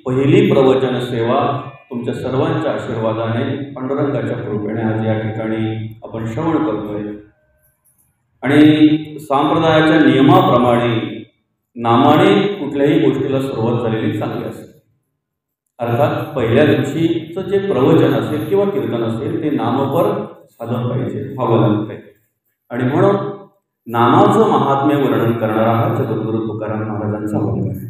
पहिली प्रवचन सेवा तुमच्या सर्वांच्या आशीर्वादाने पांडुरंगाच्या कृपेने आज या ठिकाणी आपण श्रवण करतोय। आणि संप्रदायाच्या नियमाप्रमाणे नामाने कुठल्याही गोष्टीला सुरुवात झालेली चांगली असते। अर्थात पहिल्या दिवशीचं जे प्रवचन असेल किंवा कीर्तन असेल ते नामपर साधन पाहिजे, व्हावं लागतंय। आणि म्हणून नामाचं महात्म्य वर्णन करणारा हा जगद्गुरु तुकाराम महाराजांचा अभंग आहे।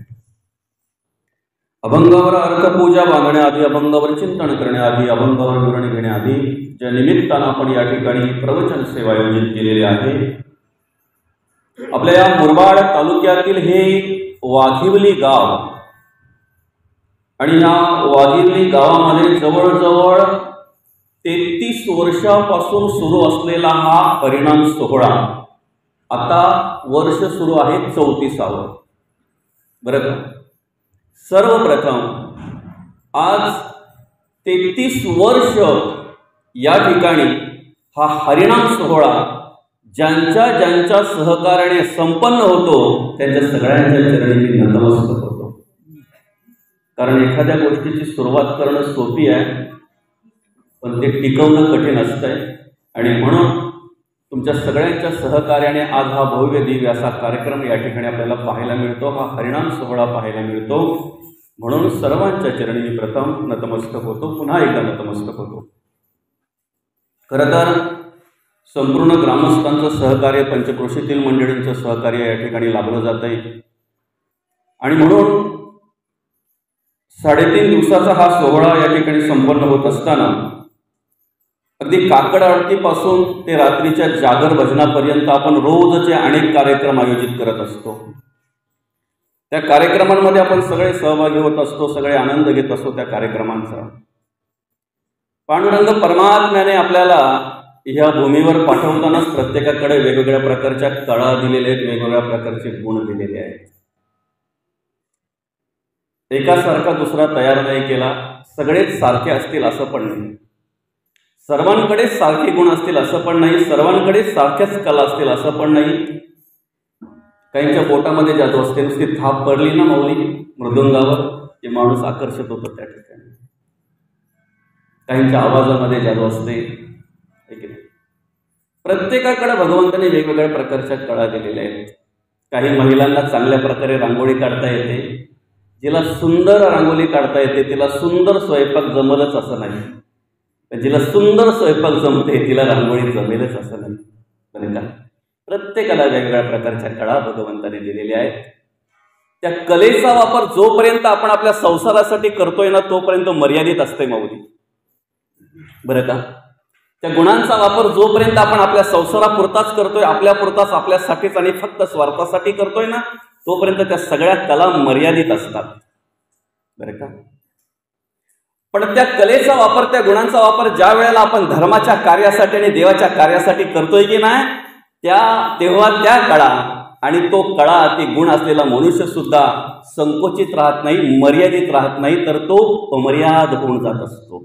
अभंगावर अर्कपूजा बांधण्याआधी, अभंगावर चिंतन करण्याआधी, अभंगावर विवरण घेण्याआधी ज्या निमित्तानं आपण या ठिकाणी प्रवचन सेवा आयोजित केलेली आहे, आपल्या या मुरबाड तालुक्यातील हे वाघिवली गाव आणि या वाघिवली गावामध्ये जवळजवळ 33 वर्षापासून सुरू असलेला हा हरिनाम सोहळा आता वर्ष सुरू आहे 34वां। बरं का, सर्वप्रथम आज 33 वर्ष या ठिकाणी हा हरिनाम सोहळा ज्यांच्या ज्यांच्या सहकार्याने संपन्न होतो त्यांच्या सगळ्यांच्या चरणी मी नतमस्तक होतो। कारण एखाद्या गोष्टीची सुरुवात करणं सोपी आहे, पण ते टिकवणं कठीण असतंय। आणि म्हणून तुमच्या सगळ्यांच्या सहकार्याने आज हा भव्य दिव्य असा कार्यक्रम या ठिकाणी आपल्याला पाहायला मिळतो, हा हरिनाम सोहळा पाहायला मिळतो। म्हणून सर्वांच्या चरणी मी प्रथम नतमस्तक होतो, पुन्हा एकदा नतमस्तक होतो। खरं तर संपूर्ण ग्रामस्थांचं सहकार्य, पंचक्रोशीतील मंडळींचं सहकार्य या ठिकाणी लाभलं जात आहे। आणि म्हणून 3.5 दिवसाचा हा सोहळा या ठिकाणी संपन्न होत असताना अगदी काकड आरतीपासून ते रात्रीच्या जागर भजनापर्यंत आपण रोजचे अनेक कार्यक्रम आयोजित करत असतो। त्या कार्यक्रमांमध्ये आपण सगळे सहभागी होत असतो, सगळे आनंद घेत असतो त्या कार्यक्रमांचा। पांडुरंग परमात्म्याने आपल्याला ह्या भूमीवर पाठवतानाच प्रत्येकाकडे वेगवेगळ्या प्रकारच्या कळा दिलेल्या आहेत, वेगवेगळ्या प्रकारचे गुण दिलेले आहेत। एकासारखा दुसरा तयार नाही केला, सगळेच सारखे असतील असं पण नाही, सर्वांकडेच सारखे गुण असतील असं पण नाही, सर्वांकडेच सारख्याच कला असतील असं पण नाही। काहींच्या बोटामध्ये जादू असते, नुसती थाप पडली ना माऊली मृदुंगावर की माणूस आकर्षित होतो त्या ठिकाणी। काहींच्या आवाजामध्ये जादू असते। प्रत्येकाकडे भगवंताने वेगवेगळ्या प्रकारच्या कळा दिलेल्या आहेत। काही महिलांना चांगल्या प्रकारे रांगोळी काढता येते, जिला सुंदर रांगोळी काढता येते तिला सुंदर स्वयंपाक जमलच असं नाही, जिला सुंदर स्वयंपाक जमते तिला रांगोळी जमेलच असं नाही। बरं का, प्रत्येकाला वेगवेगळ्या प्रकारच्या कळा भगवंताने दिलेल्या आहेत। त्या कलेचा वापर जोपर्यंत आपण आपल्या संसारासाठी करतोय ना तोपर्यंत मर्यादित असते माऊली। बरं का, त्या गुणांचा वापर जोपर्यंत आपण आपल्या संसारापुरताच करतोय, आपल्यापुरताच आपल्यासाठीच आणि फक्त स्वार्थासाठी करतोय ना तोपर्यंत त्या सगळ्या कला मर्यादित असतात। बरं का, पण त्या कलेचा वापर, त्या गुणांचा वापर ज्या वेळेला आपण धर्माच्या कार्यासाठी आणि देवाच्या कार्यासाठी करतोय की नाही तेव्हा त्या कळा आणि तो कळा ते गुण असलेला मनुष्य सुद्धा संकोचित राहत नाही, मर्यादित राहत नाही, तर तो अमर्याद होऊन जात असतो,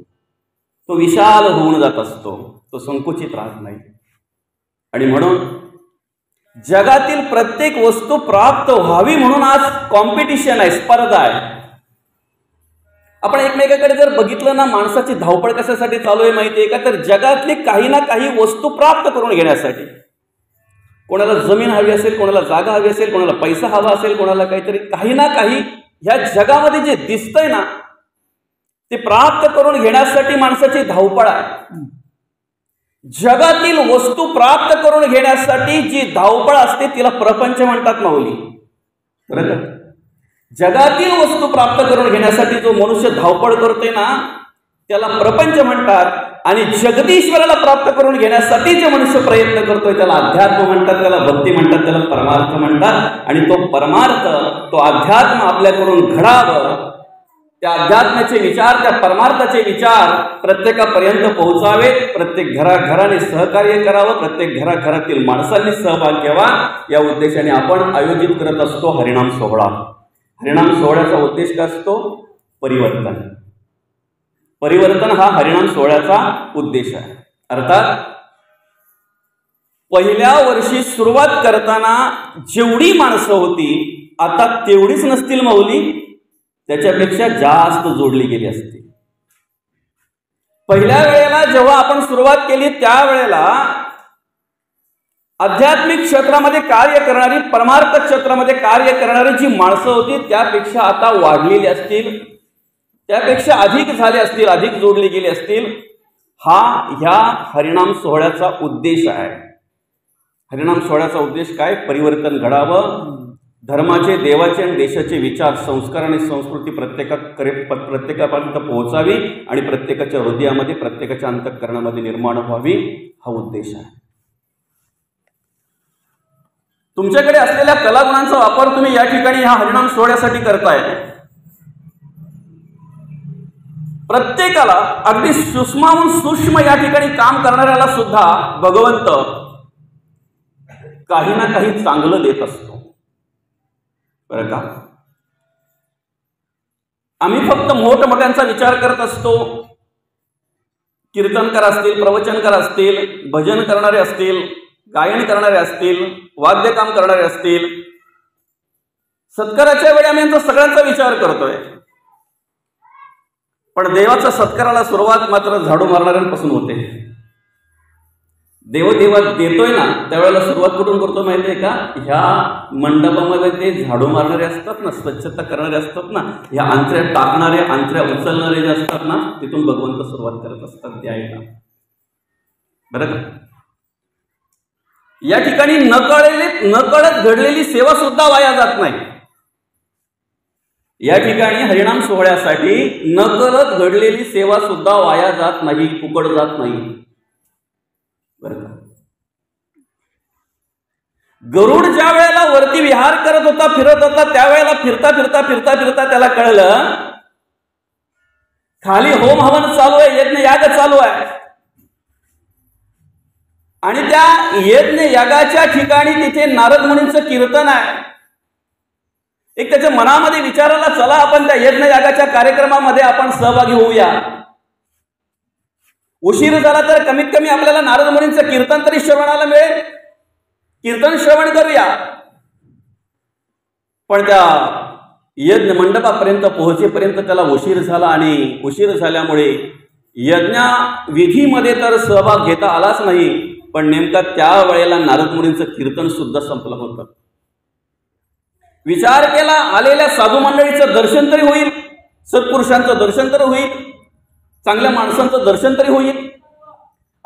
तो विशाल होऊन जात असतो, तो संकुचित राहत नाही। आणि म्हणून जगातील प्रत्येक वस्तू प्राप्त व्हावी म्हणून आज कॉम्पिटिशन आहे, स्पर्धा आहे। आपण एकमेकाकडे जर बघितलं ना, माणसाची धावपळ कशासाठी चालू आहे माहिती आहे का, तर जगातली काही ना काही वस्तू प्राप्त करून घेण्यासाठी। कोणाला जमीन हवी असेल, कोणाला जागा हवी असेल, कोणाला पैसा हवा असेल, कोणाला काहीतरी काही ना काही ह्या जगामध्ये जे दिसतंय ना ते प्राप्त करून घेण्यासाठी माणसाची धावपळ आहे। जगातील वस्तू प्राप्त करून घेण्यासाठी जी धावपळ असते तिला प्रपंच म्हणतात माऊली। बरोबर, जगातील वस्तू प्राप्त करून घेण्यासाठी जो मनुष्य धावपळ करतोय ना त्याला प्रपंच म्हणतात। आणि जगदीश्वराला प्राप्त करून घेण्यासाठी जे मनुष्य प्रयत्न करतोय त्याला अध्यात्म म्हणतात, त्याला भक्ती म्हणतात, त्याला परमार्थ म्हणतात। आणि तो परमार्थ, तो अध्यात्म आपल्याकडून घडावं, त्या अध्यात्माचे विचार, त्या परमार्थाचे विचार प्रत्येकापर्यंत पोहोचावेत, प्रत्येक घराघराने सहकार्य करावं, प्रत्येक घराघरातील माणसांनी सहभाग घ्यावा, या उद्देशाने आपण आयोजित करत असतो हरिनाम सोहळा। हरिनाम सोहळ्याचा उद्देश काय असतो? परिवर्तन। परिवर्तन हा हरिनाम सोहळ्याचा उद्देश आहे। अर्थात पहिल्या वर्षी सुरुवात करताना जेवढी माणसं होती आता तेवढीच नसतील माऊली, त्याच्यापेक्षा जास्त जोडली गेली असती. पहिल्या वेळेला जेव्हा आपण सुरुवात केली त्यावेळेला आध्यात्मिक क्षेत्रामध्ये कार्य करणारी, परमार्थ क्षेत्रामध्ये कार्य करणारी जी माणसं होती त्यापेक्षा आता वाढलेली असतील, त्यापेक्षा अधिक झाले असतील, अधिक जोडली गेली असतील. हा ह्या हरिनाम सोहळ्याचा उद्देश आहे. हरिनाम सोहळ्याचा उद्देश काय? परिवर्तन घडावं, धर्माचे, देवाचे आणि देशाचे विचार, संस्कार आणि संस्कृती प्रत्येकापर्यंत पोहोचावी आणि प्रत्येकाच्या हृदयामध्ये, प्रत्येकाच्या अंतःकरणामध्ये निर्माण व्हावी, हा उद्देश आहे. तुमच्याकडे असलेल्या कलागुणांचा वापर तुम्ही या ठिकाणी ह्या हरिनाम सोहळ्यासाठी करताय. प्रत्येकाला, अगदी सूक्ष्माहून सूक्ष्म या ठिकाणी काम करणाऱ्याला सुद्धा भगवंत काही ना काही चांगलं देत असतो, बरं का. आम्ही फक्त मोठमोठ्यांचा विचार करत असतो. कीर्तनकार असतील, प्रवचनकार असतील, भजन करणारे असतील, गायन करणारे असतील, वाद्यकाम करणारे असतील, सत्काराच्या वेळी आम्ही यांचा सगळ्यांचा विचार करतोय. पण देवाच्या सत्काराला सुरुवात मात्र झाडू मारणाऱ्यांपासून होते. देव देतोय ना त्यावेळेला सुरुवात कुठून करतो माहिती आहे का? ह्या मंडपामध्ये ते झाडू मारणारे असतात ना, स्वच्छता करणारे असतात ना, ह्या अंतऱ्या टाकणारे, अंतऱ्या उचलणारे जे असतात ना, तिथून भगवंत सुरुवात करत असतात द्यायला, बरं का. या ठिकाणी नकळत घडलेली सेवा सुद्धा वाया जात नाही. या ठिकाणी हरिनाम सोहळ्यासाठी नकळत घडलेली सेवा सुद्धा वाया जात नाही, फुकट जात नाही, बरं का. गरुड ज्या वेळेला वरती विहार करत होता, फिरत होता, त्यावेळेला फिरता फिरता फिरता फिरता त्याला कळलं खाली होम हवन चालू आहे, यज्ञ याग चालू आहे. आणि त्या यज्ञ यागाच्या ठिकाणी तिथे नारद मुनींचं कीर्तन आहे. एक त्याच्या मनामध्ये विचाराला, चला आपण त्या यज्ञ यागाच्या कार्यक्रमामध्ये आपण सहभागी होऊया. उशीर झाला तर कमीत कमी आपल्याला नारद मुनींचं कीर्तन तरी श्रवणाला मिळेल, कीर्तन श्रवण करूया. पण त्या यज्ञ मंडपापर्यंत पोहोचेपर्यंत त्याला उशीर झाला आणि उशीर झाल्यामुळे यज्ञ विधीमध्ये तर सहभाग घेता आलाच नाही. पण नेमका त्या वेळेला नारद मुनींचं कीर्तन सुद्धा संपलं होतं. विचार केला, आलेल्या साधू मंडळीचं दर्शन तरी होईल, सत्पुरुषांचं दर्शन तरी होईल, चांगल्या माणसांचं दर्शन तरी होईल.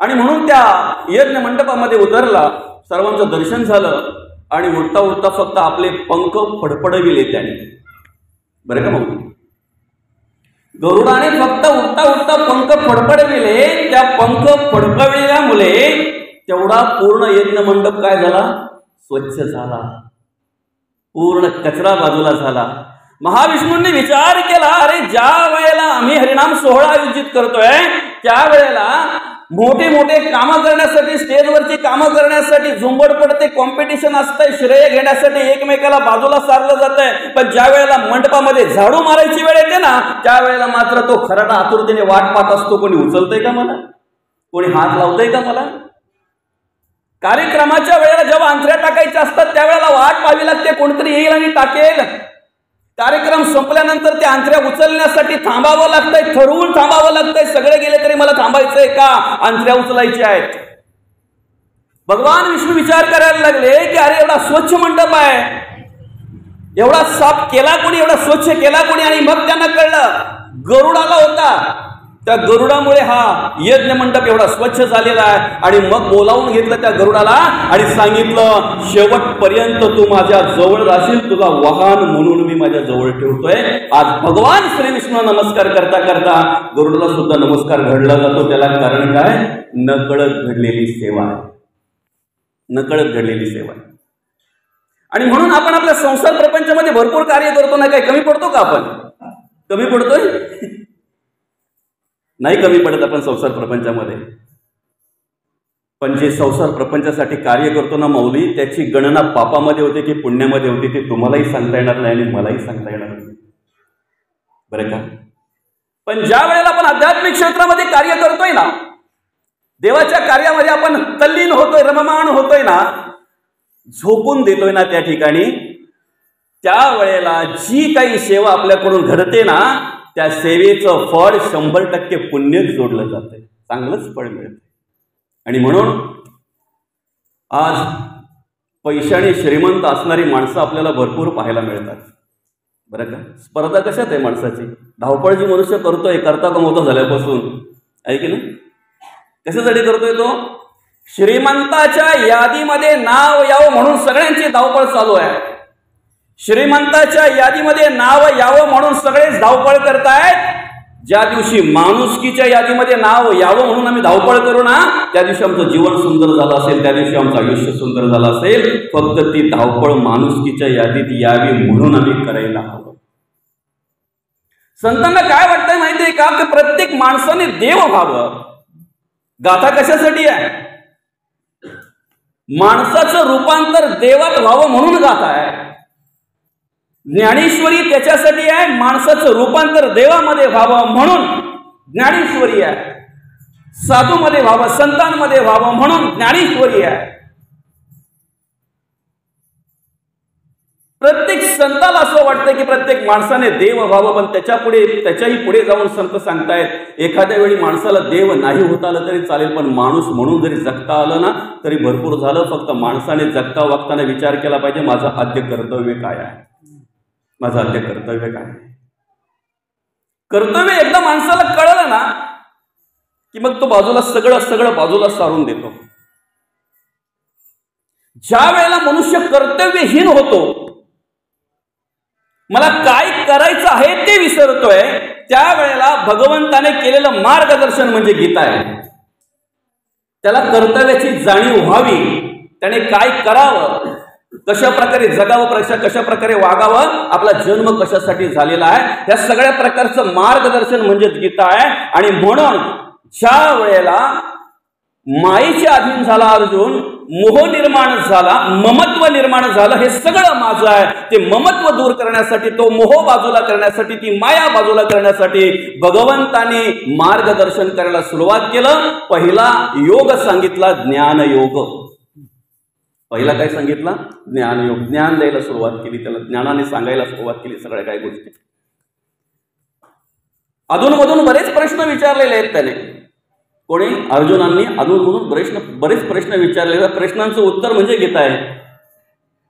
आणि म्हणून त्या यज्ञ मंडपामध्ये उतरला, सर्वांचं दर्शन झालं आणि उठता उठता फक्त आपले पंख फडफडविले त्याने, बरं का. मग गरुडाने फक्त उठता उठता पंख फडफडविले. त्या पंख फडफडविल्यामुळे तेवढा पूर्ण यज्ञ मंडप काय झाला? स्वच्छ झाला, पूर्ण कचरा बाजूला झाला. महाविष्णूंनी विचार केला, अरे ज्या वेळेला आम्ही हरिनाम सोहळा आयोजित करतोय त्यावेळेला मोठे मोठे कामं करण्यासाठी, स्टेजवरची कामं करण्यासाठी झुंबड पडते, कॉम्पिटिशन असतंय, श्रेय घेण्यासाठी एकमेकाला बाजूला सारलं जात आहे. पण ज्या वेळेला मंडपामध्ये झाडू मारायची वेळ येते ना, त्यावेळेला मात्र तो खराटा आतुरतेने वाट पाहत असतो, कोणी उचलतंय का मला, कोणी हात लावतंय का मला. कार्यक्रमाच्या वेळेला जेव्हा अंतऱ्या टाकायच्या असतात त्यावेळेला वाट पाहावी लागते, कोणतरी येईल आणि टाकेल. कार्यक्रम संपल्यानंतर त्या अंतऱ्या उचलण्यासाठी थांबावं लागतंय, ठरवून थांबावं लागतंय. सगळे गेले तरी मला थांबायचंय का, अंतऱ्या उचलायच्या आहेत. भगवान विष्णू विचार करायला लागले की अरे एवढा स्वच्छ मंडप आहे, एवढा साफ केला कोणी, एवढा स्वच्छ केला कोणी. आणि मग त्यांना कळलं गरुडाला होता, त्या गरुडामुळे हा यज्ञ मंडप एवढा स्वच्छ झालेला आहे. आणि मग बोलावून घेतलं त्या गरुडाला आणि सांगितलं, शेवटपर्यंत तू माझ्या जवळ राहशील, तुझा वाहन म्हणून मी माझ्या जवळ ठेवतोय. आज भगवान श्री विष्णू नमस्कार करता करता गरुडाला सुद्धा नमस्कार घडला जातो. त्याला कारण काय? नकळत घडलेली सेवा आहे, नकळत घडलेली सेवा आहे. आणि म्हणून आपण आपल्या संसार प्रपंचामध्ये भरपूर कार्य करतो ना, काय कमी पडतो का आपण? कमी पडतोय? नाही कमी पडत आपण संसार प्रपंचामध्ये. पण जे संसार प्रपंचासाठी कार्य करतो ना माऊली, त्याची गणना पापामध्ये होते की पुण्यामध्ये होते ते तुम्हालाही सांगता येणार नाही आणि मलाही सांगता येणार नाही, बरं का. पण ज्या वेळेला आपण आध्यात्मिक क्षेत्रामध्ये कार्य करतोय ना, देवाच्या कार्यामध्ये आपण तल्लीन होतोय, रममाण होतोय ना, झोपून देतोय ना, त्या ठिकाणी त्यावेळेला जी काही सेवा आपल्याकडून घडते ना, त्या सेवेचं फळ 100% पुण्यच जोडलं जाते, चांगलंच फळ मिळते. आणि म्हणून आज पैशाने श्रीमंत असणारी माणसं आपल्याला भरपूर पाहायला मिळतात. बरं का, स्पर्धा कशात आहे माणसाची? धावपळ जी मनुष्य करतोय, करता कमवता झाल्यापासून, आहे की नाही? कशासाठी करतोय तो? श्रीमंताच्या यादीमध्ये नाव यावं म्हणून सगळ्यांची धावपळ चालू आहे. श्रीमंताच्या यादीमध्ये नाव यावं म्हणून सगळेच धावपळ करतायत. ज्या दिवशी माणुसकीच्या यादीमध्ये नाव यावं म्हणून आम्ही धावपळ करू ना, त्या दिवशी आमचं जीवन सुंदर झालं असेल, त्या दिवशी आमचं आयुष्य सुंदर झालं असेल. फक्त ती धावपळ माणुसकीच्या यादीत यावी म्हणून आम्ही करायला हवं. संतांना काय वाटतंय माहितीये का, की प्रत्येक माणसाने देव व्हावं. गाथा कशासाठी आहे? माणसाचं रूपांतर देवात व्हावं म्हणून गाथा आहे. ज्ञानेश्वरी त्याच्यासाठी आहे, माणसाचं रूपांतर देवामध्ये व्हावं म्हणून ज्ञानेश्वरी आहे. साधूमध्ये व्हावं, संतांमध्ये व्हावं म्हणून ज्ञानेश्वरी आहे. प्रत्येक संताला असं वाटतं की प्रत्येक माणसाने देव व्हावं, पण त्याच्याही पुढे जाऊन संत सांगतायत एखाद्या वेळी माणसाला देव नाही होता आलं तरी चालेल, पण माणूस म्हणून जरी जगता आलं ना तरी भरपूर झालं. फक्त माणसाने जगता वागताना विचार केला पाहिजे, माझं आद्य कर्तव्य काय आहे, माझं आद्य कर्तव्य काय आहे. कर्तव्य एकदा माणसाला कळलं ना की मग तो बाजूला सगळं बाजूला सारून देतो. ज्या वेळेला मनुष्य कर्तव्यहीन होतो, मला काय करायचं आहे ते विसरतोय, त्यावेळेला भगवंताने केलेलं मार्गदर्शन म्हणजे गीता आहे. त्याला कर्तव्याची जाणीव व्हावी, त्याने काय करावं, कशा प्रकारे जगावं, कशा प्रकारे वागावं, आपला जन्म कशासाठी झालेला आहे, या सगळ्या प्रकारचं मार्गदर्शन म्हणजे गीता आहे. आणि म्हणून ज्या वेळेला मायेच्या अधीन झाला अर्जुन, मोह निर्माण झाला, ममत्व निर्माण झालं, हे सगळं माझं आहे, ते ममत्व दूर करण्यासाठी, तो मोह बाजूला करण्यासाठी, ती माया बाजूला करण्यासाठी भगवंताने मार्गदर्शन करायला सुरुवात केलं. पहिला योग सांगितला, ज्ञानयोग. पहिला काय सांगितला? ज्ञानयोग. ज्ञान द्यायला सुरुवात केली, त्याला ज्ञानाने सांगायला सुरुवात केली सगळ्या काही गोष्टी. अधूनमधून बरेच प्रश्न विचारलेले आहेत त्याने. कोणी? अर्जुनांनी अधूनमधून बरेच प्रश्न विचारलेले. प्रश्नांचं उत्तर म्हणजे गीता आहे.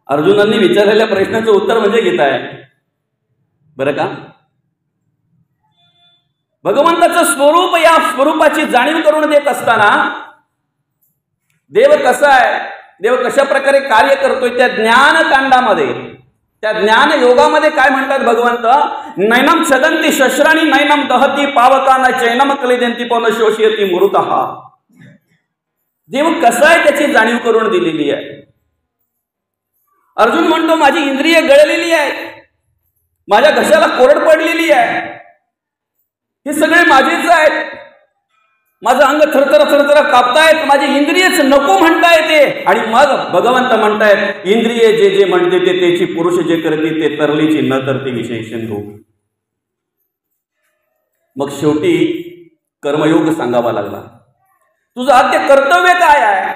अर्जुनांनी विचारलेल्या प्रश्नाचं उत्तर म्हणजे गीता आहे. बरं का? भगवंताचं स्वरूप, या स्वरूपाची जाणीव करून देत असताना देव कसा आहे, देव कशा प्रकारे कार्य करतोय, त्या ज्ञानकांडामध्ये, त्या ज्ञान योगामध्ये काय म्हणतात भगवंत? नैनम छदंती शस्त्राणी नैनम दहती पावकाना चैनम क्लेदंती पवन शोषयती मृतः. देव कसा आहे त्याची जाणीव करून दिलेली आहे. अर्जुन म्हणतो माझी इंद्रिय गळलेली आहे, माझ्या घशाला कोरड पडलेली आहे, हे सगळे माझेच आहेत, माझं अंग थरथर कापतायत, माझी इंद्रियच नको म्हणतायत ते. आणि मग भगवंत म्हणतायत इंद्रिय जे जे म्हणते ते त्याची, पुरुष जे करते ते तरलीची न तरते विशेषण रूप. मग शेवटी कर्मयोग सांगावा लागला. तुझं आद्य कर्तव्य काय आहे,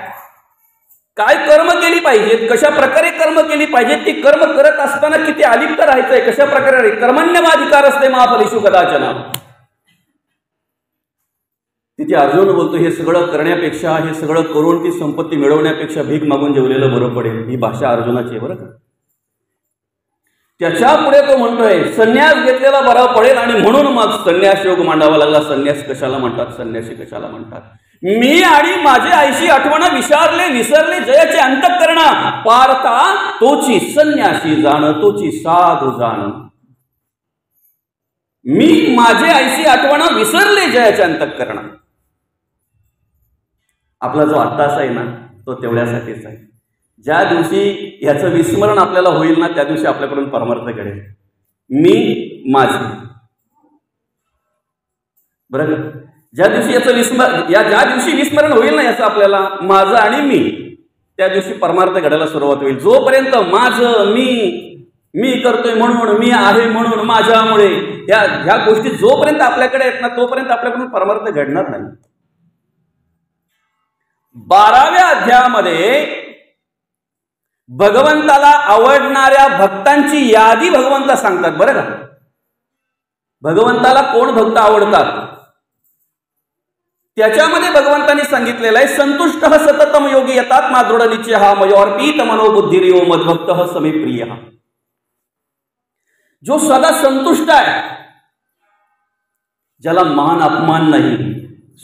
काय कर्म केली पाहिजेत, कशा प्रकारे कर्म केली पाहिजेत, ती कर्म करत असताना किती अलिप्त राहायचंय, कशा प्रकारे कर्मण्यवाधिकार असते महाफलिषु कदाचन. तिथे अर्जुन बोलतो हे सगळं करण्यापेक्षा, हे सगळं करून ती संपत्ती मिळवण्यापेक्षा भीक मागून जेवलेलं बरं पडेल. ही भाषा अर्जुनाची आहे बरं का. त्याच्या पुढे तो म्हणतोय संन्यास घेतलेला बरा पडेल. आणि म्हणून मग संन्यास योग मांडावा लागला. संन्यास कशाला म्हणतात, संन्यासी कशाला म्हणतात? मी आणि माझे आईशी आठवण विसरले जयाचे अंतःकरण, पार्था तोची संन्यासी जाण, तोची साधू जाण. मी माझे आईशी आठवण विसरले जयाचे अंतःकरण. आपला जो अट्टास आहे ना तो तेवढ्यासाठीच आहे. ज्या दिवशी याचं विस्मरण आपल्याला होईल ना त्या दिवशी आपल्याकडून परमार्थ घडेल. मी माझे, बरोबर? ज्या दिवशी याचं ज्या दिवशी विस्मरण होईल ना याचं आपल्याला, माझं आणि मी, त्या दिवशी परमार्थ घडायला सुरुवात होईल. जोपर्यंत माझं, मी करतोय म्हणून, मी आहे म्हणून, माझ्यामुळे, ह्या गोष्टी जोपर्यंत आपल्याकडे आहेत ना तोपर्यंत आपल्याकडून परमार्थ घडणार नाही. 12व्या अध्यायामध्ये भगवंताला आवडणाऱ्या भक्तांची यादी भगवंत सांगतात बरं का. भगवंताला कोण भक्त आवडतात त्याच्यामध्ये भगवंतांनी सांगितलेलं आहे, संतुष्ट सततम योगी यतात्मा दृढ निश्चय मयोर्पित मनोबुद्धिरियो मद्भक्त समे प्रिय. जो सदा संतुष्ट आहे, ज्याला मान अपमान नाही,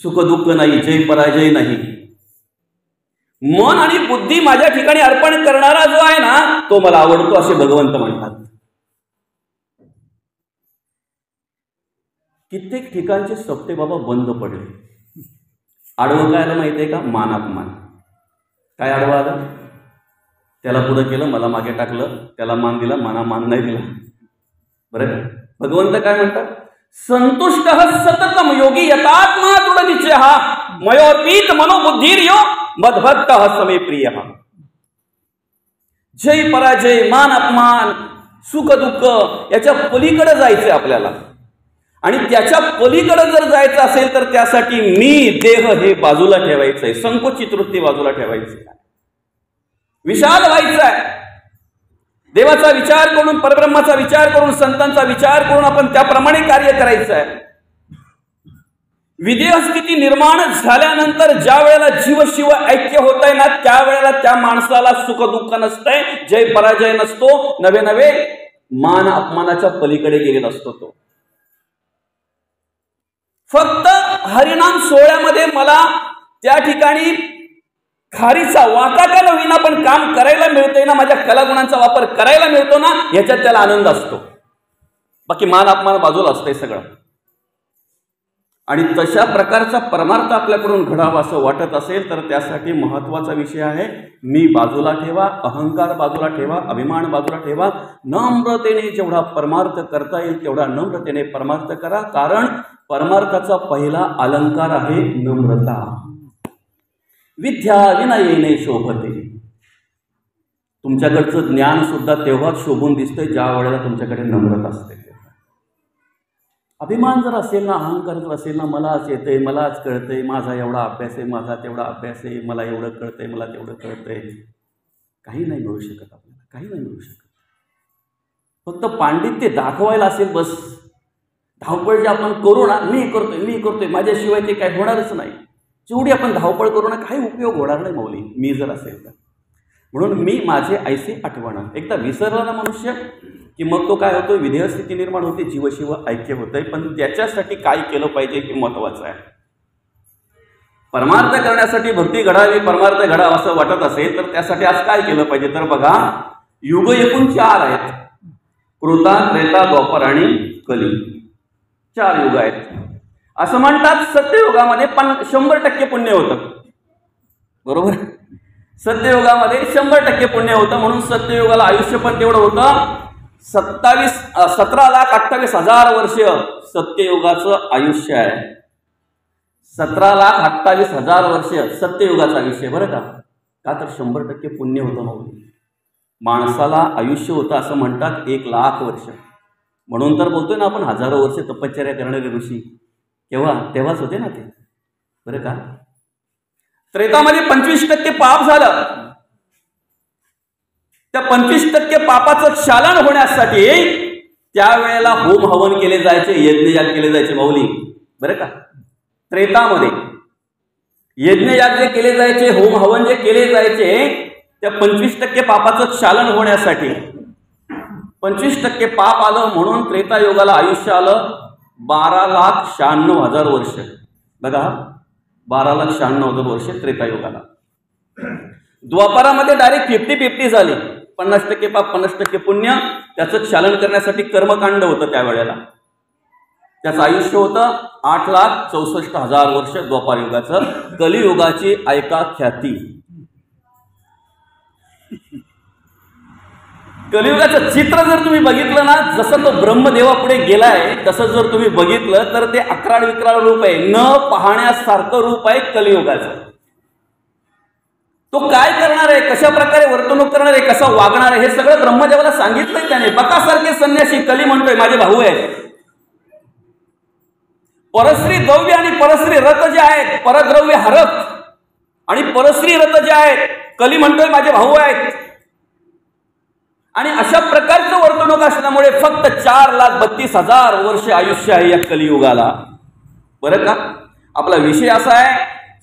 सुख दुःख नाही, जय पराजय नाही, मन आणि बुद्धी माझ्या ठिकाणी अर्पण करणारा जो आहे ना तो मला आवडतो असे भगवंत म्हणतात. कित्येक ठिकाणचे सप्ते बाबा बंद पडले. आडवं काय आलं माहिती आहे का? मान अपमान. काय आडवं आलं? त्याला पुढे केलं, मला मागे टाकलं, त्याला मान दिला, मला मान नाही दिला. बरं, भगवंत काय म्हणतात? संतुष्ट सततम योगी यतात्मा दृढ निश्चय मयोर्पित मनोबुद्धिर्यो मद्भक्त समे प्रिय. जय पराजय, मान अपमान, सुख दुःख याच्या पलीकडे जायचंय आपल्याला. आणि त्याच्या पलीकडे जर जायचं असेल तर त्यासाठी मी देह हे बाजूला ठेवायचंय, संकुचित वृत्ती बाजूला ठेवायची, विशाल व्हायचं आहे. देवाचा विचार करून, परब्रह्माचा विचार करून, संतांचा विचार करून आपण त्याप्रमाणे कार्य करायचं आहे. विदेह स्थिती निर्माण झाल्यानंतर ज्या वेळेला जीव शिव ऐक्य होत आहे ना त्यावेळेला त्या माणसाला सुख दुःख नसतंय, जय पराजय नसतो, नवे नवे मान अपमानाच्या पलीकडे गेलेला असतो तो. फक्त हरिनाम सोहळ्यामध्ये मला त्या ठिकाणी खारीचा वाटा का नवीन पण काम करायला मिळतंय ना, माझ्या कलागुणांचा वापर करायला मिळतो ना, याच्यात त्याला आनंद असतो. बाकी मान अपमान बाजूला असतंय सगळं. आणि तशा प्रकारचा परमार्थ आपल्याकडून घडावा असं वाटत असेल तर त्यासाठी महत्वाचा विषय आहे, मी बाजूला ठेवा, अहंकार बाजूला ठेवा, अभिमान बाजूला ठेवा. नम्रतेने जेवढा परमार्थ करता येईल तेवढा नम्रतेने परमार्थ करा. कारण परमार्थाचा पहिला अलंकार आहे नम्रता. विद्या विनयेने शोभते. तुमच्याकडचं ज्ञान सुद्धा तेव्हाच शोभून दिसतंय ज्या वेळेला तुमच्याकडे नम्रता असते. अभिमान जर असेल ना, अहंकार जर असेल ना, मलाच येतंय, मलाच कळतंय, माझा एवढा अभ्यास आहे, माझा तेवढा अभ्यास आहे, मला एवढं कळतंय, मला तेवढं कळतंय, काही नाही मिळू शकत आपल्याला, काही नाही मिळू शकत. फक्त पांडित्य दाखवायला असेल बस. धावपळ जे आपण करू ना, मी करतोय, माझ्याशिवाय ते काही होणारच नाही. जेवढी आपण धावपळ करू ना काही उपयोग होणार नाही माऊली, मी जर असेल तर. म्हणून मी माझे ऐसे आठवण. एकदा विसरला ना मनुष्य की मग तो काय होतो, विधेय स्थिती निर्माण होते, जीवशिव ऐक्य होतंय. पण त्याच्यासाठी काय केलं पाहिजे हे महत्वाचं आहे. परमार्थ करण्यासाठी भक्ती घडावी, परमार्थ घडावा असं वाटत असेल तर त्यासाठी आज काय केलं पाहिजे? तर बघा, युग एकूण 4 आहेत. कृता, त्रेता, द्वापर आणि कली. 4 युग आहेत. असं म्हणतात सत्ययुगामध्ये 100% पुण्य होतं. बरोबर, सत्ययुगामध्ये 100% पुण्य होतं. म्हणून सत्ययुगाला आयुष्य पण तेवढं होतं. 17,28,000 वर्ष सत्ययुगाचं आयुष्य आहे. 17,28,000 वर्ष सत्ययुगाचं आयुष्य. बरं का? तर 100% पुण्य होतं माऊली. माणसाला आयुष्य होतं असं म्हणतात 1,00,000 वर्ष. म्हणून तर बोलतोय ना आपण, हजारो वर्ष तपश्चर्या करणारे ऋषी तेव्हाच होते ना ते. बरं का? त्रेतामध्ये 25% पाप झालं. त्या 25% पापाचं क्षालन होण्यासाठी त्यावेळेला होम हवन केले जायचे, यज्ञयाग केले जायचे माऊली. बरं का? त्रेतामध्ये यज्ञयाग जे केले जायचे, होम हवन जे केले जायचे, त्या 25% पापाचं क्षालन होण्यासाठी. 25% पाप आलं म्हणून त्रेतायुगाला आयुष्य आलं 12,96,000 वर्ष. बघा, 12,96,000 वर्ष त्रेतायुगाला. द्वापारामध्ये डायरेक्ट 50-50 झाली. 50% पाप, 50% पुण्य. त्याचं क्षालन करण्यासाठी कर्मकांड होतं त्यावेळेला. त्याचं आयुष्य होतं 8,64,000 वर्ष द्वापार युगाचं. कलियुगाची ऐका ख्याती. कलियुगाचं चित्र जर तुम्ही बघितलं ना, जसं तो ब्रह्मदेवापुढे गेलाय तसं जर तुम्ही बघितलं तर ते अकराळ विक्राळ रूप आहे, न पाहण्यासारखं रूप आहे कलियुगाचं. तो काय करणार आहे, कशा प्रकारे वर्तणूक करणार आहे, कसा वागणार आहे, हे सगळं ब्रह्मदेवाला सांगितलंय त्याने. बकासारखे संन्यासी कली म्हणतोय माझे भाऊ आहेत. परश्री द्रव्य आणि परश्री रथ जे आहेत, परद्रव्य हरत आणि परश्री रथ जे आहेत, कली म्हणतोय माझे भाऊ आहेत. आणि अशा प्रकारचं वर्तणूक असल्यामुळे फक्त 4,32,000 वर्ष आयुष्य आहे या कलियुगाला. बरं का, आपला विषय असा आहे,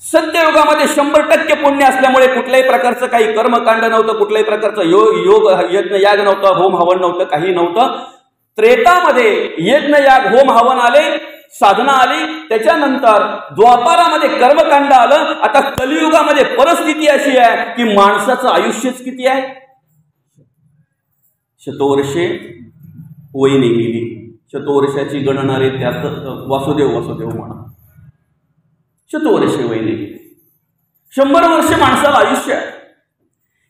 सत्ययुगामध्ये 100% पुण्य असल्यामुळे कुठल्याही प्रकारचं काही कर्मकांड नव्हतं, कुठल्याही प्रकारचं योग यज्ञ याग नव्हतं, होम हवन नव्हतं, काही नव्हतं. त्रेतामध्ये यज्ञ याग होम हवन आले, साधना आली, त्याच्यानंतर द्वापारामध्ये कर्मकांड आलं. आता कलियुगामध्ये परिस्थिती अशी आहे की माणसाचं आयुष्यच किती आहे, शतवर्षे वयने गेली. शतवर्षाची गणना रे त्यात वासुदेव म्हणा, शतवर्षे वयने गेली. 100 वर्ष माणसाला आयुष्य आहे.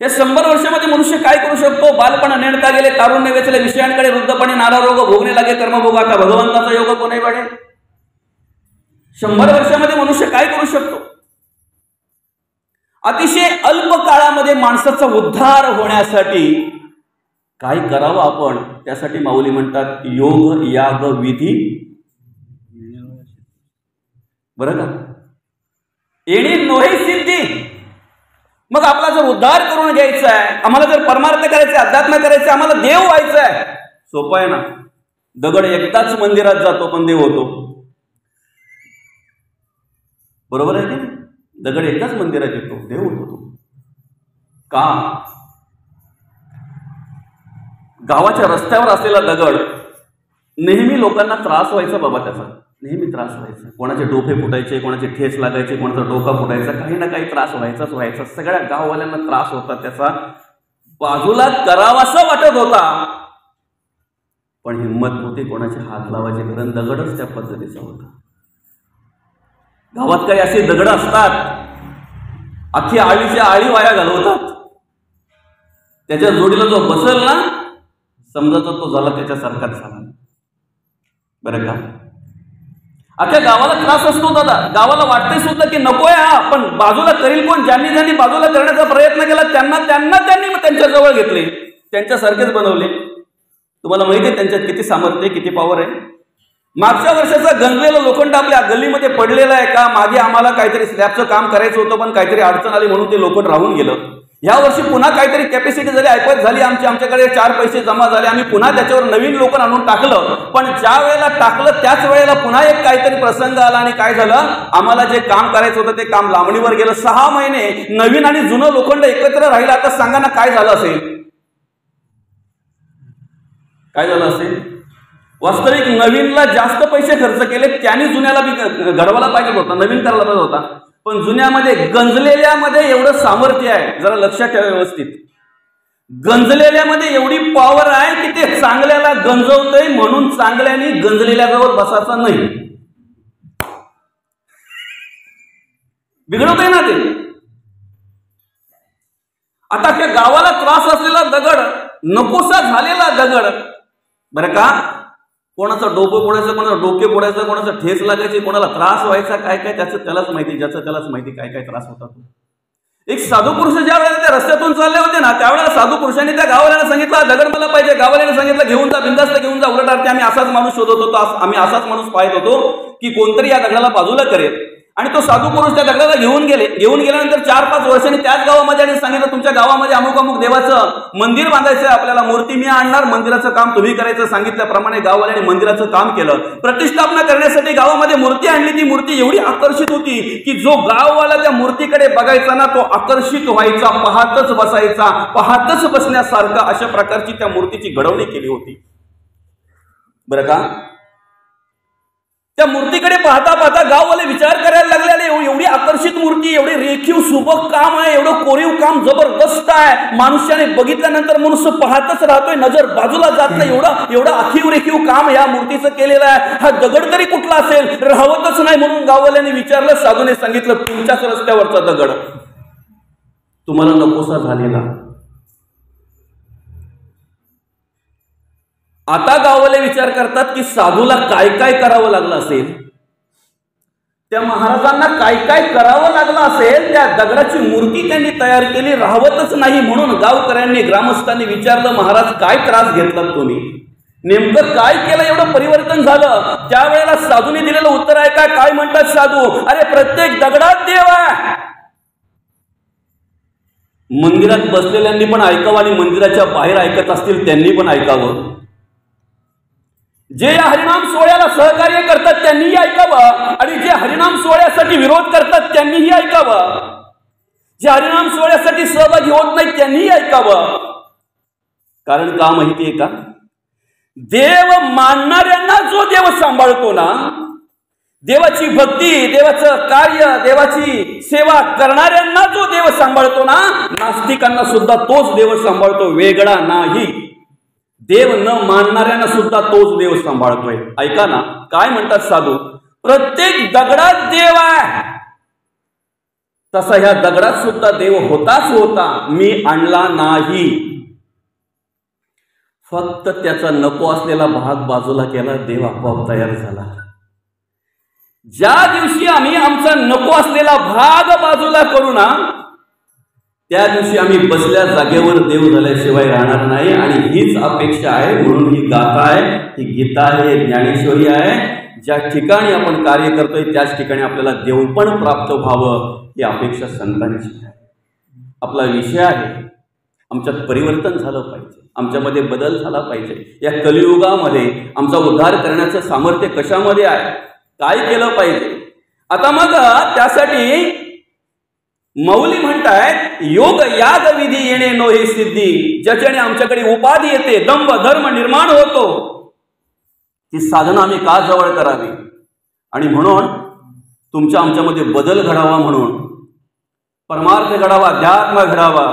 या 100 वर्षामध्ये मनुष्य काय करू शकतो? बालपण नेणता गेले, तारुण्य वेचले विषयांकडे, वृद्धपणे नारारोग भोगणे लागे कर्मभोग. आता भगवंताचा योग कोणी वाढेल? 100 वर्षामध्ये मनुष्य काय करू शकतो? अतिशय अल्प काळामध्ये माणसाचा उद्धार होण्यासाठी काय करावं आपण? त्यासाठी माऊली म्हणतात योग याग विधी. बरं का, येणे नोहे सिद्धी. मग आपला जर उद्धार करून घ्यायचा आहे, आम्हाला जर परमार्थ करायचा, अध्यात्म करायचं, आम्हाला देव व्हायचं आहे, सोपं आहे ना. दगड एकदाच मंदिरात जातो पण देव होतो. बरोबर आहे की? दगड एकदाच मंदिरात येतो, देव होतो. का? गावाच्या रस्त्यावर असलेला दगड नेहमी लोकांना त्रास व्हायचा बाबा, त्याचा नेहमी त्रास व्हायचा. कोणाचे डोके फुटायचे, कोणाचे ठेस लागायचे, कोणाचा डोका फुटायचा, काही ना काही त्रास व्हायचा. सगळ्या गाववाल्यांना त्रास होता त्याचा. बाजूला करावासा वाटत होता पण हिंमत होती कोणाचे हात लावायचे, कारण दगडच त्या पद्धतीचा होता. गावात काही असे दगड असतात, अख्खी आळीच्या आळी वाया घालवतात. त्याच्या जोडीला जो बसल ना, समजायचा तो झाला त्याच्यासारखाच झाला. बरं का, अख्ख्या गावाला त्रास असतो दादा. गावाला वाटते सुद्धा की नकोय हा, पण बाजूला करील कोण? ज्यांनी बाजूला करण्याचा प्रयत्न केला त्यांनी त्यांच्या जवळ घेतले, त्यांच्यासारखेच बनवले. तुम्हाला माहिती आहे त्यांच्यात किती सामर्थ्य, किती पॉवर आहे. मागच्या वर्षाचा गंजलेला लोखंड आपल्या गल्लीमध्ये पडलेला आहे का? मागे आम्हाला काहीतरी स्लॅबचं काम करायचं होतं पण काहीतरी अडचण आली म्हणून ते लोखंड राहून गेलं. या वर्षी पुन्हा काहीतरी कॅपॅसिटी झाली, ऐपत झाली, आमच्याकडे 4 पैसे जमा झाले, आम्ही पुन्हा त्याच्यावर नवीन लोखंड आणून टाकलं. पण ज्या वेळेला टाकलं त्याच वेळेला पुन्हा एक काहीतरी प्रसंग आला आणि काय झालं, आम्हाला जे काम करायचं होतं ते काम लांबणीवर गेलं. 6 महिने नवीन आणि जुनं लोखंड एकत्र राहिलं. आता सांगा ना काय झालं असेल? काय झालं असेल? वास्तविक नवीनला जास्त पैसे खर्च केले, त्याने जुन्याला बी घडवायला पाहिजे होता, नवीन करायला पाहिजे होता. पण जुन्यामध्ये गंजलेल्यामध्ये एवढं सामर्थ्य आहे, जरा लक्षात ठेवा व्यवस्थित. गंजलेल्यामध्ये एवढी पॉवर आहे की ते चांगल्याला गंजवतंय, म्हणून चांगल्याने गंजलेल्याजवळ बसायचं नाही. बिघडवतंय ना ते. आता त्या गावाला त्रास असलेला दगड, नकोसा झालेला दगड, बरं का, कोणाचं डोकं फोडायचं, कोणाचं डोके फोडायचं, कोणाचं ठेस लागायचे, कोणाला त्रास व्हायचा, काय काय त्याचं त्यालाच माहिती, ज्याचं त्यालाच माहिती काय काय त्रास होता. एक साधू पुरुष ज्या वेळेला त्या रस्त्यातून चालले होते ना, त्यावेळेला साधू पुरुषांनी त्या गावाला सांगितलं दगड मला पाहिजे. गावाला सांगितलं घेऊन जा, बिंदास्त घेऊन जा. उलट आम्ही असाच माणूस शोधत होतो, आम्ही असाच माणूस पाहत होतो की कोणतरी या दगडाला बाजूला करेल. आणि तो साधू पुरुष त्या दगडाला घेऊन गेल्यानंतर 4-5 वर्षांनी त्याच गावामध्ये आणि सांगितलं तुमच्या गावामध्ये अमुक अमुक देवाचं मंदिर बांधायचं आहे आपल्याला, मूर्ती मी आणणार, मंदिराचं काम तुम्ही करायचं. सांगितल्याप्रमाणे गाववाल्यांनी मंदिराचं काम केलं. प्रतिष्ठापना करण्यासाठी गावामध्ये मूर्ती आणली. ती मूर्ती एवढी आकर्षित होती की जो गाववाला त्या मूर्तीकडे बघायचा ना, तो आकर्षित व्हायचा, पाहतच बसायचा, पाहतच बसण्यासारखं अशा प्रकारची त्या मूर्तीची घडवणी केली होती. बरं का, त्या मूर्तीकडे पाहता पाहता गाववाले विचार करायला लागले, एवढी आकर्षित मूर्ती, एवढी रेखीव सुबक काम आहे, एवढं कोरीव काम जबरदस्त आहे. मनुष्याने बघितल्यानंतर मनुष्य पाहतच राहतोय, नजर बाजूला जात नाही. एवढं आखीव रेखीव काम या मूर्तीचं केलेलं आहे. हा दगड तरी कुठला असेल, राहतच नाही. म्हणून गाववाल्यांनी विचारलं, साधूने सांगितलं तुमच्याच रस्त्यावरचा दगड, तुम्हाला नकोसा झालेला. आता गाववाले विचार करतात की साधूला काय काय करावं लागलं असेल, त्या महाराजांना काय काय करावं लागलं असेल. त्या दगडाची मूर्ती त्यांनी तयार केली, राहवतच नाही. म्हणून गावकऱ्यांनी, ग्रामस्थांनी विचारलं महाराज काय त्रास घेतलात तुम्ही, नेमकं काय केलं एवढं परिवर्तन झालं. त्यावेळेला साधूने दिलेलं उत्तर आहे काय म्हणतात साधू, अरे प्रत्येक दगडात देव आहे. मंदिरात बसलेल्यांनी पण ऐकावं आणि मंदिराच्या बाहेर ऐकत असतील त्यांनी पण ऐकावं. जे या हरिनाम सोहळ्याला सहकार्य करतात त्यांनीही ऐकावं आणि जे हरिनाम सोहळ्यासाठी विरोध करतात त्यांनीही ऐकावं. जे हरिनाम सोहळ्यासाठी सहभागी होत नाही त्यांनीही ऐकावं. कारण का माहितीये का, देव मानणाऱ्यांना जो देव सांभाळतो ना, देवाची भक्ती, देवाचं कार्य, देवाची सेवा करणाऱ्यांना जो देव सांभाळतो ना, नास्तिकांना सुद्धा तोच देव सांभाळतो, वेगळा नाही. देव न मानणाऱ्यांना सुद्धा तोच देव सांभाळतोय. ऐका ना काय म्हणतात साधू, प्रत्येक दगडात देव आहे, तसा ह्या दगडात सुद्धा देव होताच होता, मी आणला नाही. फक्त त्याचा नको असलेला भाग बाजूला केला, देव आपोआप तयार झाला. ज्या दिवशी आम्ही आमचा नको असलेला भाग बाजूला करू ना, त्या दिवशी आम्ही बसल्या जागेवर देव झाल्याशिवाय राहणार नाही. आणि हीच अपेक्षा आहे, म्हणून ही गाथा आहे, ही गीता आहे, ज्ञानेश्वरी आहे. ज्या ठिकाणी आपण कार्य करतोय त्याच ठिकाणी आपल्याला देव पण प्राप्त व्हावं ही अपेक्षा संतांची आहे. आपला विषय आहे, आमच्यात परिवर्तन झालं पाहिजे, आमच्यामध्ये बदल झाला पाहिजे. या कलियुगामध्ये आमचा उद्धार करण्याचं सामर्थ्य कशामध्ये आहे, काय केलं पाहिजे. आता मग त्यासाठी मौली म्हणतायत, योग याग विधी येणे नोहे सिद्धी, ज्याच्याने आमच्याकडे उपाधी येते, दंभ धर्म निर्माण होतो, ती साधना आम्ही का जवळ करावी. आणि म्हणून तुमच्या आमच्यामध्ये बदल घडावा, म्हणून परमार्थ घडावा, अध्यात्म घडावा,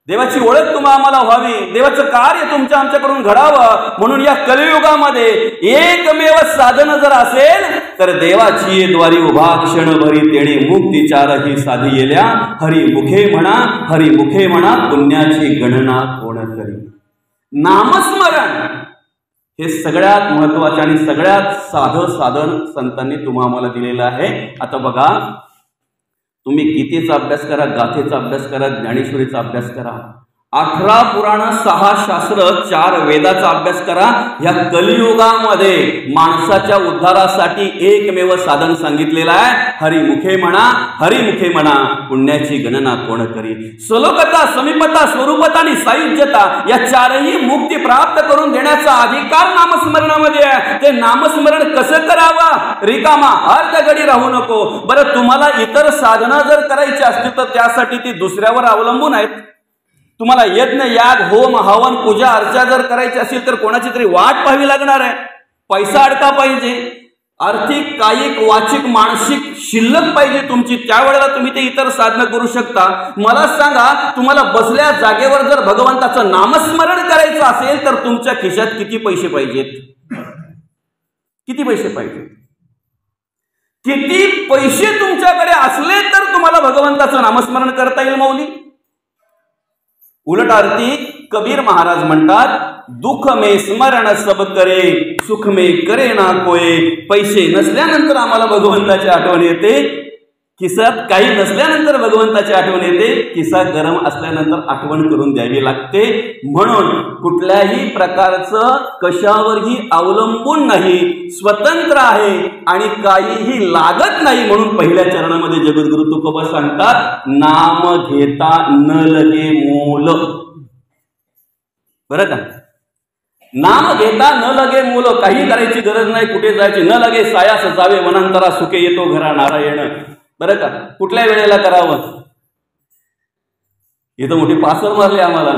देवाची ओळख तुम्हा आम्हाला व्हावी, देवाचं कार्य तुमच्या आमच्याकडून घडावं. म्हणून या कलियुगामध्ये एकमेव साधन जर असेल तर देवाची द्वारी उभा क्षणभरी तेणे मुक्तिचारही साधी येल्या, हरी मुखे म्हणा, हरी मुखे म्हणा, पुण्याची गणना कोण करी. नामस्मरण हे सगळ्यात महत्वाचे आणि सगळ्यात साधं साधन संतांनी तुम्हा आम्हाला दिलेलं आहे. आता बघा, तुम्ही गीतेचा अभ्यास करा, गाथेचा अभ्यास करा, ज्ञानेश्वरीचा अभ्यास करा, 18 पुराण, 6 शास्त्र, 4 वेदाचा अभ्यास करा. ह्या कलियुगामध्ये माणसाच्या उद्धारासाठी एकमेव साधन सांगितलेलं आहे, हरिमुखे म्हणा, हरिमुखे म्हणा, पुण्याची गणना कोण करी. सलोकता, समीपता, स्वरूपता आणि सायुज्यता या चारही मुक्ती प्राप्त करून देण्याचा अधिकार नामस्मरणामध्ये आहे. ते नामस्मरण कसं करावं, रिकामा अर्धगडी राहू नको. बरं, तुम्हाला इतर साधना जर करायची असतील तर त्यासाठी ती दुसऱ्यावर अवलंबून आहेत. तुम्हाला यज्ञ, याग, होम, हवन, पूजा अर्चा जर करायची असेल तर कोणाची तरी वाट पाहावी लागणार आहे. पैसा अडका पाहिजे, आर्थिक, कायिक, वाचिक, मानसिक शिल्लक पाहिजे तुमची, त्यावेळेला तुम्ही ते इतर साधना करू शकता. मला सांगा, तुम्हाला बसल्या जागेवर जर भगवंताचं नामस्मरण करायचं असेल तर तुमच्या खिशात किती पैसे पाहिजेत, किती पैसे पाहिजेत, किती पैसे तुमच्याकडे असले तर तुम्हाला भगवंताचं नामस्मरण करता येईल मौली. उलट आरती कबीर महाराज म्हणतात, दुःख में स्मरण सब करे, सुख में करे ना कोय. पैसे नसल्यानंतर आम्हाला भगवंताची आठवण येते, खिसात काही नसल्यानंतर भगवंताची आठवण येते, खिसा गरम असल्यानंतर आठवण करून द्यावी लागते. म्हणून कुठल्याही प्रकारचं कशावरही अवलंबून नाही, स्वतंत्र आहे आणि काहीही लागत नाही. म्हणून पहिल्या चरणामध्ये जगद्गुरु तुकोबा सांगतात, नाम घेता न लगे मूल. बरं का, नाम घेता न लगे मूल, काही करायची गरज नाही, कुठे जायची न लगे, सायास जावे वनांतरा, सुखे येतो घरा नारायण. बरं का, कुठल्या वेळेला करावं. इथं मोठी पासर मारली आम्हाला.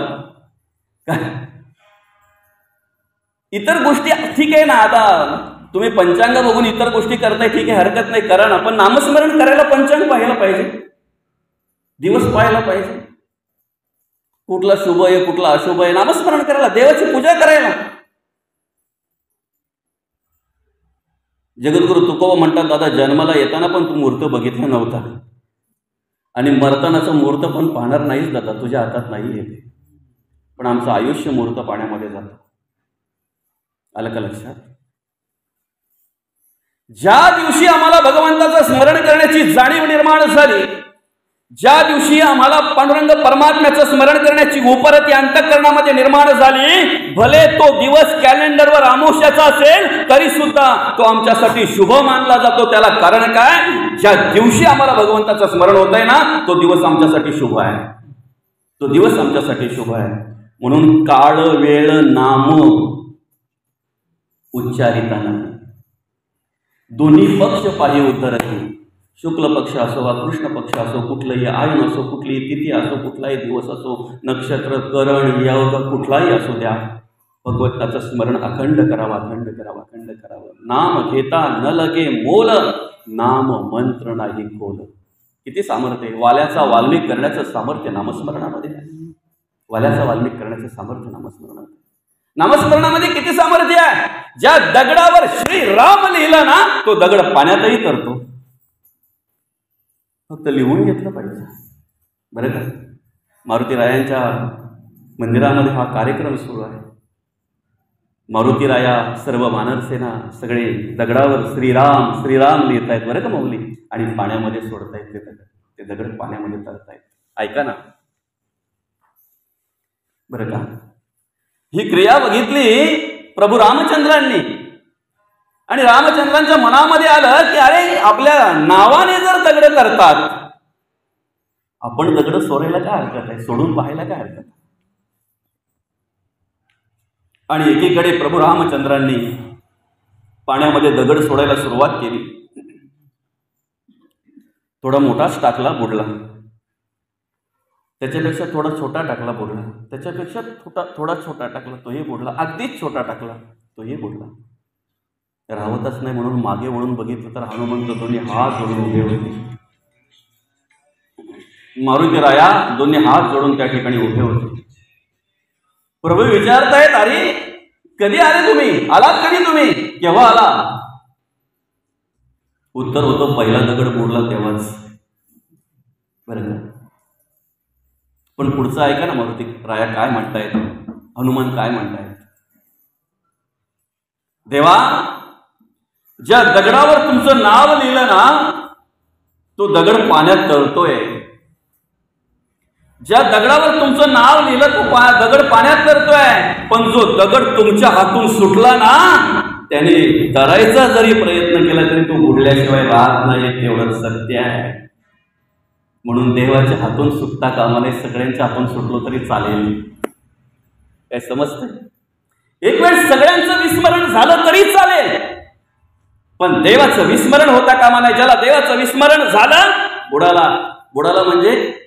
इतर गोष्टी ठीक आहे ना, आता तुम्ही पंचांग बघून इतर गोष्टी करताय, ठीक आहे, हरकत नाही, करा ना. पण नामस्मरण करायला पंचांग पाहायला पाहिजे, दिवस पाहायला पाहिजे, कुठला शुभ आहे कुठला अशुभ आहे. नामस्मरण करायला, देवाची पूजा करायला. जगद्गुरु तुकोबा म्हणतात, दादा जन्माला येताना पण तू मूर्त बघितला नव्हता आणि मरतानाचा मूर्त पण पाहणार नाहीच दादा, तुझ्या हातात नाही येते. पण आमचं आयुष्य मूर्त पाण्यामध्ये जातं. आलं का लक्षात. ज्या दिवशी आम्हाला भगवंताचं स्मरण करण्याची जाणीव निर्माण झाली, ज्या दिवशी आम्हाला पांडुरंग परमात्म्याचं स्मरण करण्याची उपरती अंतःकरणामध्ये निर्माण झाली, भले तो दिवस कॅलेंडरवर अमावस्याचा असेल तरी सुद्धा तो आमच्यासाठी शुभ मानला जातो. त्याला कारण काय, ज्या दिवशी आम्हाला भगवंताचं स्मरण होत आहे ना, तो दिवस आमच्यासाठी शुभ आहे. तो दिवस आमच्यासाठी शुभ आहे. म्हणून काळ वेळ नाम उच्चारिता नाही, दोन्ही पक्ष पाही उतरती. शुक्ल पक्ष असो वा कृष्ण पक्ष असो, कुठलंही आयन असो, कुठलीही तिथी असो, कुठलाही दिवस असो, नक्षत्र करण योग कुठलाही असू द्या, भगवंताचं स्मरण अखंड करावं, अखंड करावं, अखंड करावं. नाम घेता न लगे मोल, नाम मंत्र नाही खोल. किती सामर्थ्य आहे. वाल्याचा वाल्मिक करण्याचं सामर्थ्य नामस्मरणामध्ये आहे. वाल्याचा वाल्मिक करण्याचं सामर्थ्य नामस्मरणामध्ये. नामस्मरणामध्ये किती सामर्थ्य आहे. ज्या दगडावर श्रीराम लिहिलं ना, तो दगड पाण्यातही करतो. फक्त लिहून घेतलं पाहिजे, बरं का. मारुतीरायांच्या मंदिरामध्ये हा कार्यक्रम सुरू आहे. मारुतीराया, सर्व वानरसेना सगळे दगडावर श्रीराम श्रीराम लिहित आहेत, बरं का माऊली. आणि पाण्यामध्ये सोडतायत ते दगड पाण्यामध्ये तरतायत. ऐका ना, बरं का. ही क्रिया बघितली प्रभू रामचंद्रांनी, आणि रामचंद्रांच्या मनामध्ये आलं की अरे, आपल्या नावाने जर दगड करतात, आपण दगड सोडायला काय हरकत आहे, सोडून पाहायला काय हरकत आहे. आणि एकीकडे प्रभू रामचंद्रांनी पाण्यामध्ये दगड सोडायला सुरुवात केली. थोडा मोठाच टाकला, बुडला. त्याच्यापेक्षा थोडा छोटा टाकला, बुडला. त्याच्यापेक्षा थोडा छोटा टाकला, तोही बुडला. अगदीच छोटा टाकला, तोही बुडला. राहतच नाही म्हणून मागे वळून बघितलं तर हनुमंत दोन्ही हात जोडून उभे होते. मारुतीराया दोन्ही हात जोडून त्या ठिकाणी उभे होते. प्रभू विचारतायत, अरे कधी आले तुम्ही, आलात कधी तुम्ही, केव्हा आला. उत्तर होतं, पहिला दगड बुडला तेव्हाच, बरं का. पण पुढचं ऐका ना, मारुती राया काय म्हणतायत, हनुमान काय म्हणतायत. देवा, ज्या दगडावर तुमचं नाव लिहिलं ना, तो दगड पाण्यात तरतोय. ज्या दगडावर तुमचं नाव लिहिलं तो दगड पाण्यात तरतोय. पण जो दगड तुमच्या हातून सुटला ना, त्याने धरायचा जरी प्रयत्न केला तरी तो बुडल्याशिवाय राहत नाही, तेवढंच सत्य आहे. म्हणून देवाच्या हातून सुटता कामा नये, सगळ्यांच्या हातून सुटलो तरी चालेल. काय समजतंय. एक वेळ सगळ्यांचं विस्मरण झालं तरी चालेल, पण देवाचं विस्मरण होता कामा नये. ज्याला देवाचं विस्मरण झालं, बुडाला म्हणजे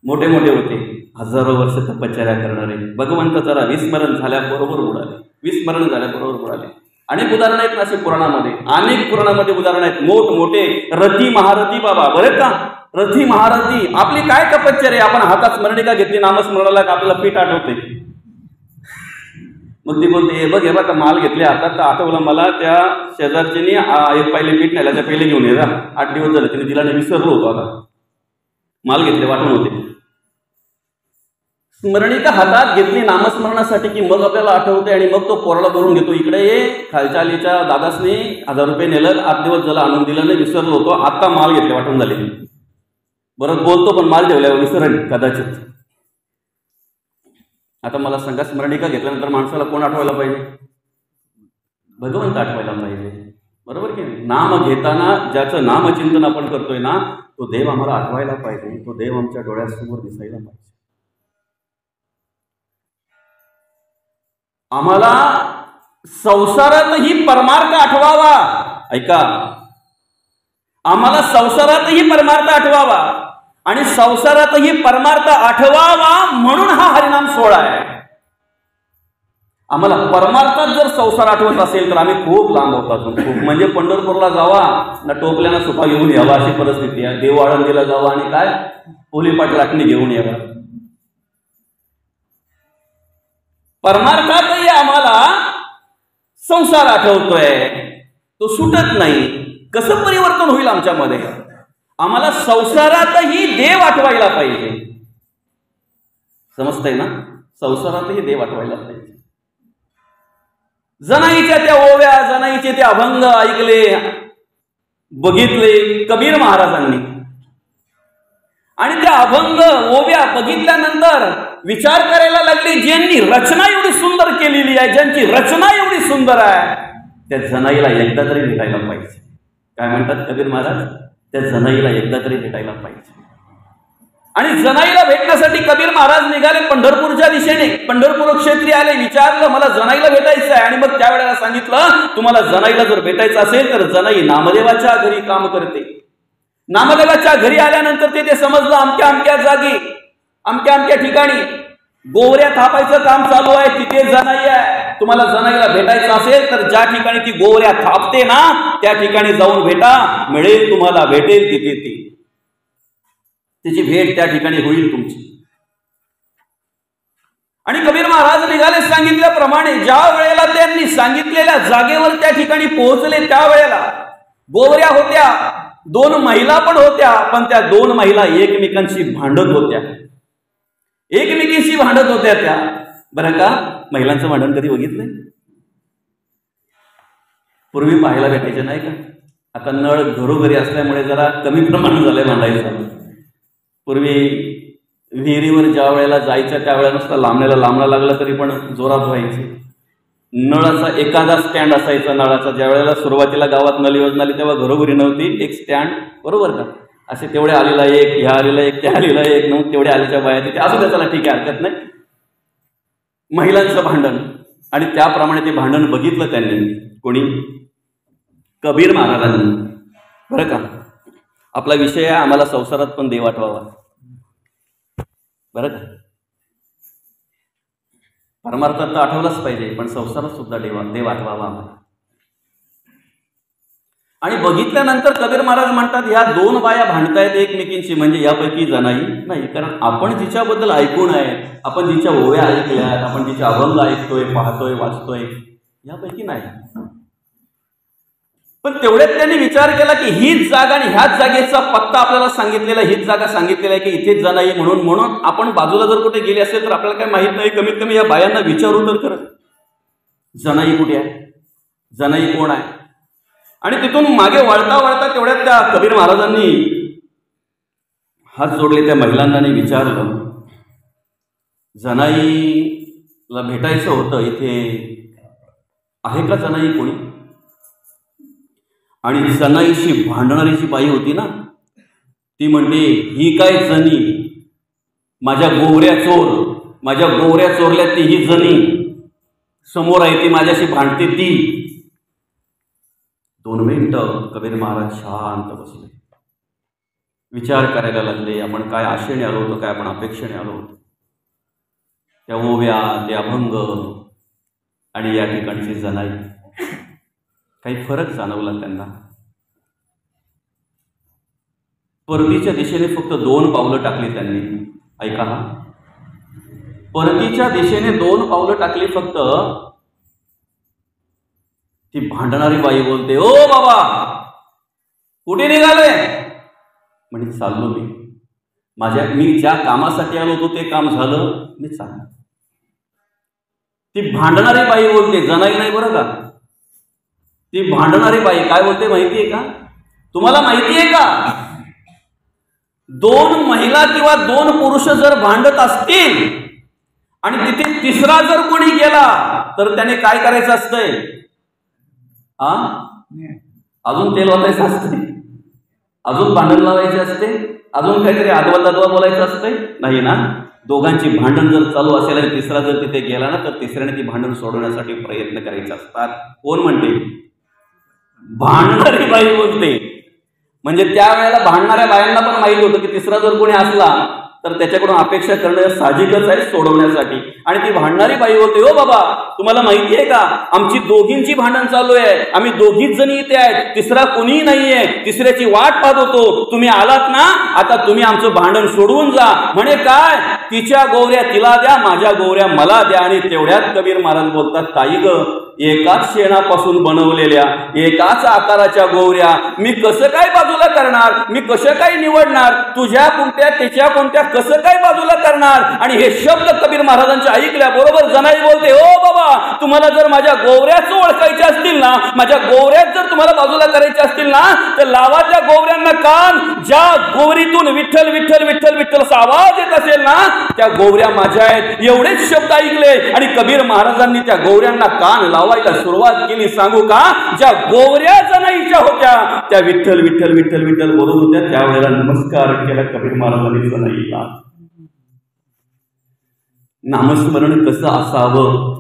मोठे मोठे होते, हजारो वर्ष तपश्चर्या करणारे. भगवंत जरा विस्मरण झाल्याबरोबर बुडाले, विस्मरण झाल्याबरोबर बुडाले. अनेक उदाहरण आहेत नाशिक पुराणामध्ये, अनेक पुराणामध्ये उदाहरण आहेत. मोठमोठे रथी महारथी बाबा, बरं का, रथी महारथी. आपली काय तपश्चर्या, आपण हातात स्मरणिका घेतली नामस्मरणाला का आपल्याला पीठ आठवते. मग ती बोलते, हे बघ का माल घेतले हातात, तर आठवलं मला त्या शेजारच्यानी एक पहिले पीठ नेला, त्या पहिले घेऊन ये जा. 8 दिवस झाले तिने दिला नाही, विसरलो होतो. आता माल घेतले वाटून होते. स्मरणिका हातात घेतली नामस्मरणासाठी की मग आपल्याला आठवते, आणि मग तो पोराला बोलून घेतो, इकडे ये, खालच्या आलीच्या दादासनी 1000 रुपये नेलं, 8 दिवस झाला आणून दिलं नाही, विसरलो होतो, आता माल घेतले वाटून झाले. बरं बोलतो पण माल ठेवल्यावर विसरण कदाचित. आता मला सांगा, स्मरणिका घेतल्यानंतर माणसाला कोण आठवायला पाहिजे, भगवंत आठवायला पाहिजे, बरोबर की नाही. नाम घेताना ज्याचं नामचिंतन आपण करतोय ना, तो देव आम्हाला आठवायला पाहिजे, तो देव आमच्या डोळ्यासमोर दिसायला पाहिजे. आम्हाला संसारातही परमार्थ आठवावा. ऐका, आम्हाला संसारातही परमार्थ आठवावा, आणि संसारातही परमार्थ आठवावा म्हणून हा हरिनाम सोहळा आहे. आम्हाला परमार्थात जर संसार आठवत असेल तर आम्ही खूप लांब होतो अजून, खूप. म्हणजे पंढरपूरला जावा ना, टोपल्यानं सुखा घेऊन यावा अशी परिस्थिती आहे. देव आळंदीला जावा आणि काय पोली पाटलाटणी घेऊन यावा. परमार्थातही आम्हाला संसार आठवतोय, तो सुटत नाही. कसं परिवर्तन होईल आमच्यामध्ये. आम्हाला संसारातही देव आठवायला पाहिजे, समजतंय ना. संसारातही देव आठवायला पाहिजे. जनाईच्या त्या ओव्या, जनाईचे ते अभंग ऐकले, बघितले कबीर महाराजांनी, आणि त्या अभंग ओव्या बघितल्यानंतर विचार करायला लागले, ज्यांनी रचना एवढी सुंदर केलेली आहे, ज्यांची रचना एवढी सुंदर आहे, त्या जनाईला एकदा तरी भेटायला पाहिजे. काय म्हणतात कबीर महाराज, त्या जनाईला एकदा तरी भेटायला पाहिजे. आणि जनाईला भेटण्यासाठी कबीर महाराज निघाले पंढरपूरच्या दिशेने. पंढरपूर क्षेत्री आले, विचारलं मला जनाईला भेटायचं आहे. आणि मग त्यावेळेला सांगितलं तुम्हाला जनाईला जर भेटायचं असेल तर जनाई नामदेवाच्या घरी काम करते. नामदेवाच्या घरी आल्यानंतर ते समजलं अमक्या अमक्या जागी अमक्या अमक्या ठिकाणी गोवऱ्या थापायचं काम चालू आहे, तिथे जनाई आहे. तुम्हाला जनाईला भेटायचं असेल तर ज्या ठिकाणी ती गोवऱ्या थापते ना त्या ठिकाणी जाऊन भेटा, मिळेल तुम्हाला, भेटेल तिथे ती, तिची भेट त्या ठिकाणी होईल तुमची. आणि कबीर महाराज निघाले सांगितल्याप्रमाणे. ज्या वेळेला त्यांनी सांगितलेल्या जागेवर त्या ठिकाणी पोहोचले त्यावेळेला गोवऱ्या होत्या, 2 महिला पण होत्या, पण त्या 2 महिला एकमेकांशी भांडत होत्या, एकमेकींशी भांडत होत्या त्या. बरं का, महिलांचं भांडण कधी बघितलंय? पूर्वी पाहायला भेटायचे नाही का? आता नळ घरोघरी असल्यामुळे जरा कमी प्रमाणात झालंय भांडायचं. पूर्वी विहिरीवर ज्या वेळेला जायचं त्यावेळेला नुसतं लांबला लागलं तरी पण जोरात व्हायचे. नळाचा एखादा स्टँड असायचा नळाचा. ज्या वेळेला सुरुवातीला गावात नळ योजना आली तेव्हा घरोघरी नव्हती, एक स्टँड, बरोबर का? असे तेवढे आलेला एक, ह्या आलेला एक, त्या आलेला एक, मग तेवढे आलेच्या बाया तिथे असू द्या, चला ठीक आहे, हरकत नाही. महिलांचं भांडण, आणि त्याप्रमाणे ते भांडण बघितलं त्यांनी. कोणी? कबीर महाराजांनी. बरं का, आपला विषय आहे आम्हाला संसारात पण देव आठवावा. बरं का, परमार्थात तर आठवलाच पाहिजे, पण संसारात सुद्धा देव आठवावा आम्हाला. आणि बघितल्यानंतर कबीर महाराज म्हणतात ह्या 2 बाया भांडतायत एकमेकींशी, म्हणजे यापैकी जनाई नाही. कारण आपण जिच्याबद्दल ऐकून आहे, आपण जिच्या ओव्या ऐकल्यात, आपण जिचे अभंग ऐकतोय, पाहतोय, वाचतोय, यापैकी नाही. पण तेवढ्यात त्यांनी विचार केला की हीच जागा आणि ह्याच जागेचा पत्ता आपल्याला सांगितलेला, हीच जागा सांगितलेला आहे की इथेच जनाई म्हणून आपण बाजूला जर कुठे गेले असेल तर आपल्याला काही माहित नाही. कमीत कमी या बायांना विचारू तर खरं, जनाई कुठे आहे, जनाई कोण आहे. आणि तिथून मागे वळता तेवढ्यात त्या कबीर महाराजांनी हात जोडले त्या महिलांना आणि विचारलं, जनाईला भेटायचं होतं, इथे आहे का जनाई कोणी? आणि जनाईशी भांडणारी जी बाई होती ना ती म्हणते, ही काय जनी, माझ्या गोवऱ्या चोर, माझ्या गोवऱ्या चोरल्या ती ही जनी समोर आहे, ती माझ्याशी भांडते ती. 2 मिनिटं कबीर महाराज शांत बसले, विचार करायला लागले. आपण काय आशेने आलो होतो, काय आपण अपेक्षेने आलो होतो. त्या ओव्या, ते अभंग आणि या ठिकाणची जनाई, काही फरक जाणवला त्यांना. परतीच्या दिशेने फक्त 2 पावलं टाकली त्यांनी. ऐका हा, परतीच्या दिशेने 2 पावलं टाकली फक्त. ती भांडणारी बाई बोलते, ओ बाबा कुठे निघाले? म्हणजे चाललो मी ज्या कामासाठी आलो होतो ते काम झालं, मी चाललो. ती भांडणारी बाई बोलते, जनाई नाही बरं का. ती भांडणारी बाई काय बोलते माहितीये का? तुम्हाला माहितीये का, 2 महिला किंवा 2 पुरुष जर भांडत असतील आणि तिथे तिसरा जर कोणी गेला तर त्याने काय करायचं असतंय? अजून तेल वाचायचं असते, अजून भांडण लावायचे असते, अजून काहीतरी आदवा बोलायचं असतंय, नाही ना. दोघांची भांडण जर चालू असेल आणि तिसरा जर तिथे गेला ना तर तिसऱ्याने ती भांडण सोडवण्यासाठी प्रयत्न करायचे असतात. कोण म्हणते? भांडणारी बाई बोलते. म्हणजे त्यावेळेला भांडणाऱ्या बायांना पण माहिती होतं की तिसरा जर कोणी असला तर त्याच्याकडून अपेक्षा करणं साहजिकच आहे सोडवण्यासाठी. आणि ती भांडणारी बाई बोलते, ओ बाबा तुम्हाला माहिती आहे का, आमची दोघींची भांडण चालू आहे, आम्ही दोघीच जणी इथे आहेत, तिसरा कोणीही नाहीये, तिसऱ्याची वाट पाहत होतो, तुम्ही आलात ना, आता तुम्ही आमचं भांडण सोडवून जा. म्हणे काय, तिच्या गोवऱ्या तिला द्या, माझ्या गोवऱ्या मला द्या. आणि तेवढ्यात कबीर महाराज बोलतात, ताई ग, एकाच शेणापासून बनवलेल्या एकाच आकाराच्या गोवऱ्या मी कसं काय बाजूला करणार, मी कसं काय निवडणार, तुझ्या कोणत्या त्याच्या कोणत्या कसं काय बाजूला करणार. आणि हे शब्द कबीर महाराजांच्या ऐकल्याबरोबर जनाई बोलते, ओ बाबा तुम्हाला जर माझ्या गोवऱ्याच ओळखायच्या असतील ना, माझ्या गोवऱ्याच जर तुम्हाला बाजूला करायच्या असतील ना तर लावा त्या गोवऱ्यांना कान. ज्या गोवरीतून विठ्ठल विठ्ठल विठ्ठल विठ्ठल असा आवाज येत असेल ना त्या गोवऱ्या माझ्या आहेत. एवढेच शब्द ऐकले आणि कबीर महाराजांनी त्या गोवऱ्यांना कान लावायला सुरुवात केली. सांगू का, ज्या गोवऱ्या जनाईच्या होत्या त्या विठ्ठल विठ्ठल विठ्ठल विठ्ठल बोलत होत्या, त्यावेळेला नमस्कार केला कबीर महाराजांनी सनईला. नामस्मरण कसं असावं,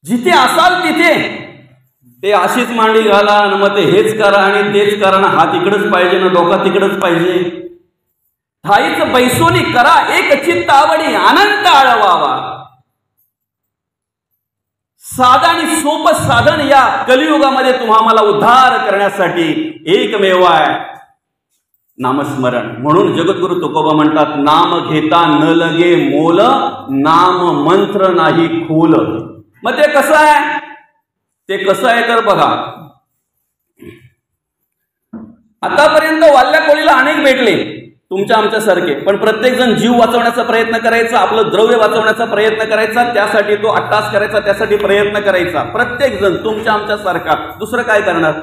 जिथे असाल तिथे ते अशीच मांडी घाला, मग ते हेच करा आणि तेच करा ना, हात इकडंच पाहिजे ना, डोका तिकडंच पाहिजे. ठाईच बैसोनी करा एक चित्त आवडी, अनंत आळवावा. साधं आणि सोपं साधन या कलियुगामध्ये तुम्हाला उद्धार करण्यासाठी एकमेव आहे नामस्मरण. म्हणून जगद्गुरु तुकोबा म्हणतात, नाम घेता न लगे मोल, नाम मंत्र नाही खोल. मग ते कसं आहे, ते कसं आहे तर बघा, आतापर्यंत वाल्ल्या कोळीला अनेक भेटले तुमच्या आमच्या सारखे, पण प्रत्येक जण जीव वाचवण्याचा प्रयत्न करायचा, आपलं द्रव्य वाचवण्याचा प्रयत्न करायचा, त्यासाठी तो अट्टास करायचा, त्यासाठी प्रयत्न करायचा, प्रत्येक जण तुमच्या आमच्या सारखा. दुसरं काय करणार.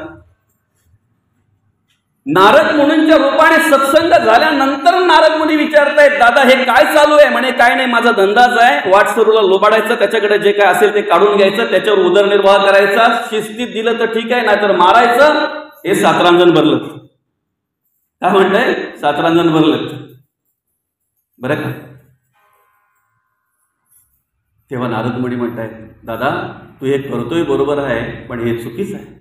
नारद मुनींच्या रूपाने सत्संग झाल्यानंतर नारद मुनी विचारतायत, दादा हे काय चालू आहे. म्हणे काय नाही, माझा धंदाच आहे, वाटसरूला लोबाडायचं, त्याच्याकडे जे काय असेल ते काढून घ्यायचं, त्याच्यावर उदरनिर्वाह करायचा, शिस्तीत दिलं तर ठीक आहे, नाहीतर मारायचं. हे 7 रांजण भरलं. काय म्हणताय, 7 रांजण भरलं बरं का. तेव्हा नारद मुनी म्हणतायत, दादा तू हे करतोय बरोबर आहे, पण हे चुकीचं आहे.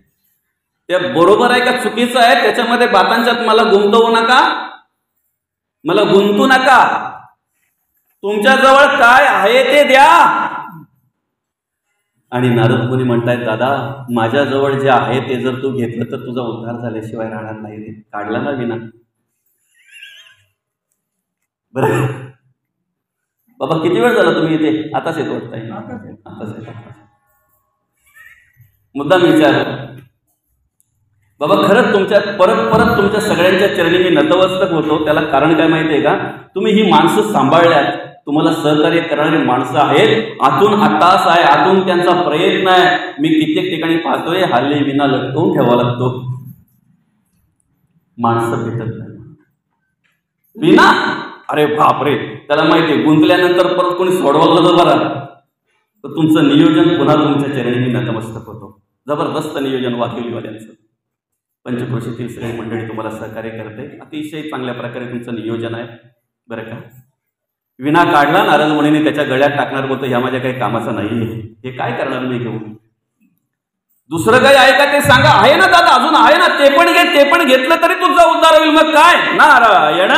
ते बरोबर आहे का चुकीचं आहे त्याच्यामध्ये बातांच्यात मला गुंतवू नका, मला गुंतू नका. तुमच्याजवळ काय आहे ते द्या. आणि नारद मुनी म्हणतायत, दादा माझ्याजवळ जे आहे ते जर तू घेतलं तर तुझा उद्धार झाल्याशिवाय राहणार नाही. रे काढला ना विना. बरं बाबा किती वेळ झाला तुम्ही इथे. आताच येत वाटतंय. आताच येत. मुद्दाम विचार बाबा, खरंच तुमच्या परत तुमच्या सगळ्यांच्या चरणी मी नतमस्तक होतो. त्याला कारण काय माहिती आहे का, तुम्ही ही माणसं सांभाळल्यात, तुम्हाला सहकार्य करणारी माणसं आहेत, आतून अट्टास आहे, आतून त्यांचा प्रयत्न आहे. मी कित्येक ठिकाणी पाहतोय हल्ली विना लटकवून ठेवावा लागतो, माणसं भेटत नाही विना. अरे बापरे, त्याला माहिती गुंतल्यानंतर परत कोणी सोडवलं तर बरं, तर तुमचं नियोजन पुन्हा तुमच्या चरणी मी नतमस्तक होतो. जबरदस्त नियोजन वाकिलीवाल्यांचं. पंचक्रोशीतील सगळी मंडळी तुम्हाला सहकार्य करते, अतिशय चांगल्या प्रकारे तुमचं नियोजन आहे बरं का. विना काढला नारद मुनीने त्याच्या गळ्यात टाकणार, बोलतो ह्या माझ्या काही कामाचा नाही, हे काय करणार मी घेऊन. दुसरं काही आहे का ते सांगा. आहे ना दादा, अजून आहे ना, ते पण घे, ते पण घेतलं तरी तुझा उद्धार होईल. मग काय, नारायण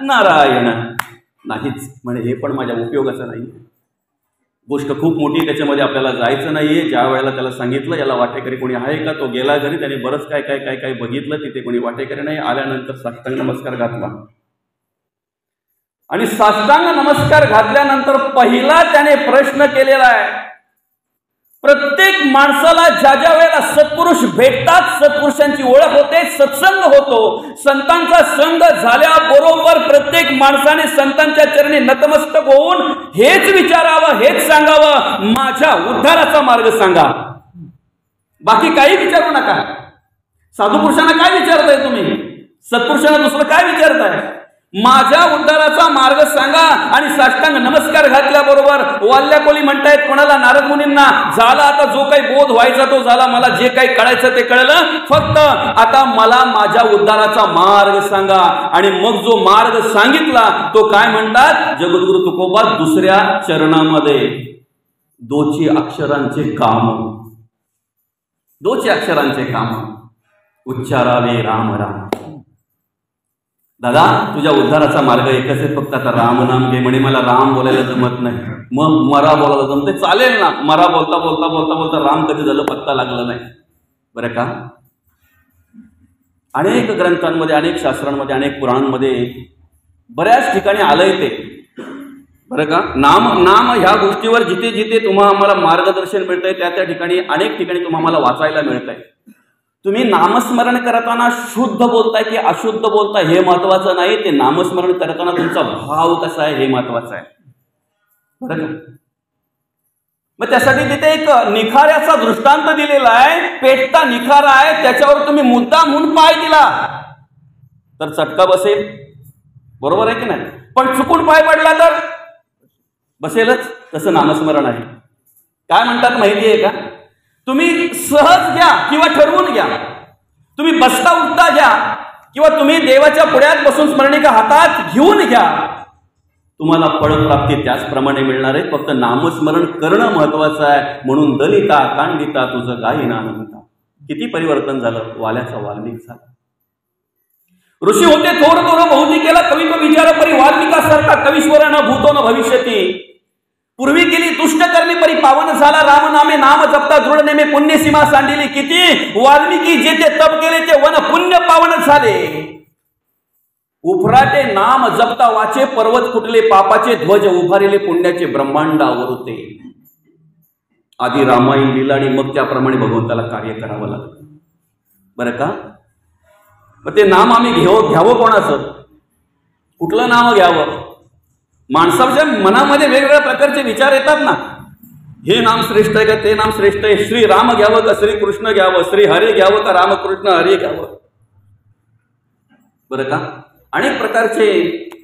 नारायण. नाहीच म्हणे, हे पण माझ्या उपयोगाचं नाही. गोष्ट खूप मोठी, त्याच्यामध्ये आपल्याला जायचं नाहीये. ज्या वेळेला त्याला सांगितलं याला वाटेकरी कोणी आहे का, तो गेला घरी, त्याने बरंच काय काय काय काय बघितलं, तिथे कोणी वाटेकरी नाही. आल्यानंतर साष्टांग नमस्कार घातला, आणि साष्टांग नमस्कार घातल्यानंतर पहिला त्याने प्रश्न केलेला आहे, प्रत्येक माणसाला ज्या ज्या वेळेला सत्पुरुष भेटतात, सत्पुरुषांची ओळख होते, सत्संग होतो, संतांचा संग झाल्याबरोबर प्रत्येक माणसाने संतांच्या चरणी नतमस्तक होऊन हेच विचारावं, हेच सांगावं, माझ्या उद्धाराचा मार्ग सांगा. बाकी काही विचारू नका. साधू पुरुषांना काय विचारताय तुम्ही, सत्पुरुषांना दुसरं काय विचारताय. माझ्या उद्धाराचा मार्ग सांगा. आणि साष्टांग नमस्कार घातल्याबरोबर वाल्ल्या कोली म्हणतायत कोणाला, नारद मुनींना, झाला आता जो काही बोध व्हायचा तो झाला, मला जे काही कळायचं ते कळलं, फक्त आता मला माझ्या उद्धाराचा मार्ग सांगा. आणि मग जो मार्ग सांगितला तो काय म्हणतात जगद्गुरु तुकोबा दुसऱ्या चरणामध्ये, दोची अक्षरांचे काम, दोची अक्षरांचे काम, उच्चारावे राम राम. दादा तुझ्या उद्धाराचा मार्ग एकच आहे, फक्त आता राम नाम घे. म्हणे मला राम बोलायला जमत नाही. मग मरा बोलायला जमते, चालेल ना. मरा बोलता बोलता बोलता बोलता राम कधी झालं पत्ता लागला नाही बरं का. अनेक ग्रंथांमध्ये, अनेक शास्त्रांमध्ये, अनेक पुराणांमध्ये बऱ्याच ठिकाणी आलंय ते बरं का. नाम ह्या गोष्टीवर जिथे जिथे तुम्हाला मार्गदर्शन मिळतंय त्या त्या ठिकाणी, अनेक ठिकाणी तुम्हाला वाचायला मिळतंय. तुम्ही नामस्मरण करताना शुद्ध बोलताय की अशुद्ध बोलताय हे महत्वाचं नाही, ते नामस्मरण करताना तुमचा भाव कसा आहे हे महत्वाचं आहे बरं का. मग त्यासाठी तिथे एक निखाऱ्याचा दृष्टांत दिलेला आहे. पेटता निखारा आहे, त्याच्यावर तुम्ही मुद्दा म्हणून पाय दिला तर चटका बसेल, बरोबर आहे की नाही. पण चुकून पाय पडला तर बसेलच. तसं नामस्मरण आहे. काय म्हणतात माहिती आहे का, तुम्ही सहज घ्या किंवा ठरवून घ्या. तुम्ही बसता उठता घ्या किंवा तुम्ही देवाच्या पुढ्यात बसून स्मरणिका हातात घेऊन घ्या, तुम्हाला फळप्राप्ती त्याचप्रमाणे मिळणार आहे. फक्त नामस्मरण करणं महत्वाचं आहे. म्हणून दलिता कांडिता तुझं गाई ना म्हणता. किती परिवर्तन झालं, वाल्याचा वाल्मिक झाला. ऋषी होते थोर थोर बहुती केला कवी विचार परी वाल्मिका सारखा कवीश्वर न भूतो न भविष्यती. पूर्वी केली दुष्ट कर्मी परी पावन झाला राम नामे नाम जपता दृढ नेमे पुण्य सीमा सांडिली. किती वाल्मिकी जे ते तप केले ते वन पुण्य पावन झाले. उफराटे नाम जपता वाचे पर्वत फुटले पापाचे ध्वज उभारिले पुण्याचे ब्रह्मांडावरते. आधी रामायण लिहिलं आणि मग त्याप्रमाणे भगवंताला कार्य करावं लागतं बरं का. मग ते नाम आम्ही घ्यावं कोणाचं, कुठलं नाव घ्यावं. माणसाच्या मनामध्ये वेगवेगळ्या प्रकारचे विचार येतात ना. हे नाम श्रेष्ठ आहे का ते नाम श्रेष्ठ आहे, श्री राम घ्यावं का श्री कृष्ण घ्यावं, श्री हरे घ्यावं का रामकृष्ण हरे घ्यावं बरं का. अनेक प्रकारचे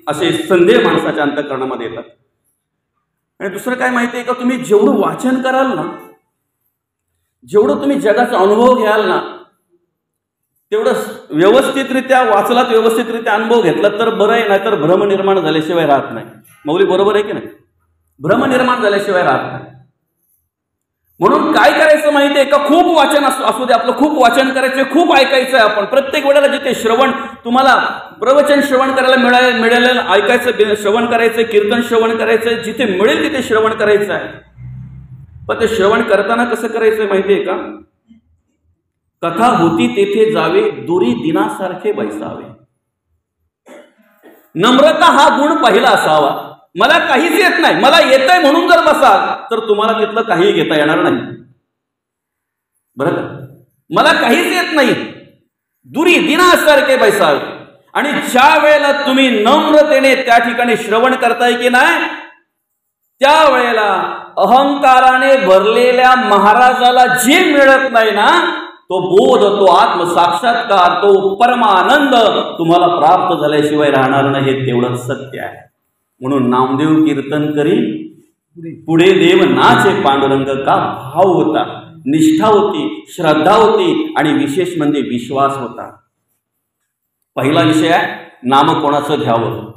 असे संदेह माणसाच्या अंतःकरणामध्ये येतात. आणि दुसरं काय माहिती आहे का, तुम्ही जेवढं वाचन कराल ना, जेवढं तुम्ही जगाचा अनुभव घ्याल ना, तेवढं व्यवस्थितरित्या वाचलात, व्यवस्थितरित्या अनुभव घेतला तर बरं आहे. नाही तर भ्रम निर्माण झाल्याशिवाय राहत नाही. मौली बरोबर आहे की नाही, भ्रम निर्माण झाल्याशिवाय राहत नाही. म्हणून काय करायचं माहिती आहे का, खूप वाचन असू दे आपलं, खूप वाचन करायचं, खूप ऐकायचं आहे आपण. प्रत्येक वेळेला जिथे श्रवण, तुम्हाला प्रवचन श्रवण करायला मिळालेलं ऐकायचं, श्रवण करायचं, कीर्तन श्रवण करायचं, जिथे मिळेल तिथे श्रवण करायचं आहे. पण ते श्रवण करताना कसं करायचं माहिती आहे का, कथा होती तेथे जावे दुरी दिनासारखे बैसावे. नम्रता हा गुण पहिला असावा. मला काहीच येत नाही, मला येतंय म्हणून जर बसाल तर तुम्हाला तिथलं काही घेता येणार नाही बरं. मला काहीच येत नाही, दुरी दिनासारखे बैसावे. आणि ज्या वेळेला तुम्ही नम्रतेने त्या ठिकाणी श्रवण करताय की नाही, त्यावेळेला अहंकाराने भरलेल्या महाराजाला जे मिळत नाही ना, तो बोध, तो आत्मसाक्षात्कार, तो परमानंद तुम्हाला प्राप्त झाल्याशिवाय राहणार नाही. हे तेवढंच सत्य आहे. म्हणून नामदेव कीर्तन करी पुढे देव नाचे पांडुरंग. का भाव होता, निष्ठा होती, श्रद्धा होती आणि विशेष म्हणजे विश्वास होता. पहिला विषय आहे नाम कोणाचं घ्यावं.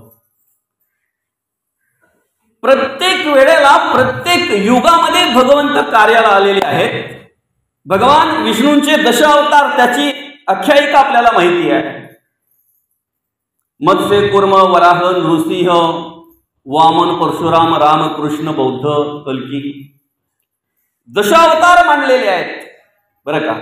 प्रत्येक वेळेला, प्रत्येक युगामध्ये भगवंत कार्याला आलेले आहेत. भगवान विष्णूंचे दशावतार, त्याची आख्यायिका आपल्याला माहिती आहे. मत्स्य कूर्म वराह नृसिंह वामन परशुराम रामकृष्ण बौद्ध कल्की, दशावतार मानलेले आहेत बरं का.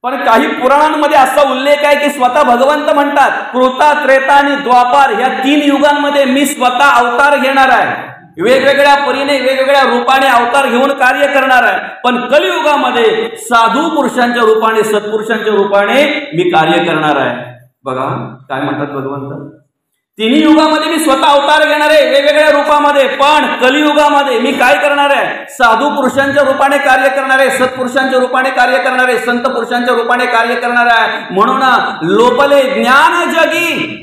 पण काही पुराणांमध्ये असा उल्लेख आहे की स्वतः भगवंत म्हणतात, कृता त्रेता आणि द्वापार या 3 युगांमध्ये मी स्वतः अवतार घेणार आहे. वेगवेगळ्या परीने, वेगवेगळ्या रूपाने अवतार घेऊन कार्य करणार आहे. पण कलियुगामध्ये साधू पुरुषांच्या रूपाने, सत्पुरुषांच्या रूपाने मी कार्य करणार आहे. बघा काय म्हणतात भगवंत, 3 युगामध्ये मी स्वतः अवतार घेणार आहे वेगवेगळ्या रूपामध्ये. पण कलियुगामध्ये मी काय करणार आहे, साधू पुरुषांच्या रूपाने कार्य करणार आहे, सत्पुरुषांच्या रूपाने कार्य करणार आहे, संत पुरुषांच्या रूपाने कार्य करणार आहे. म्हणून लोपले ज्ञान जगी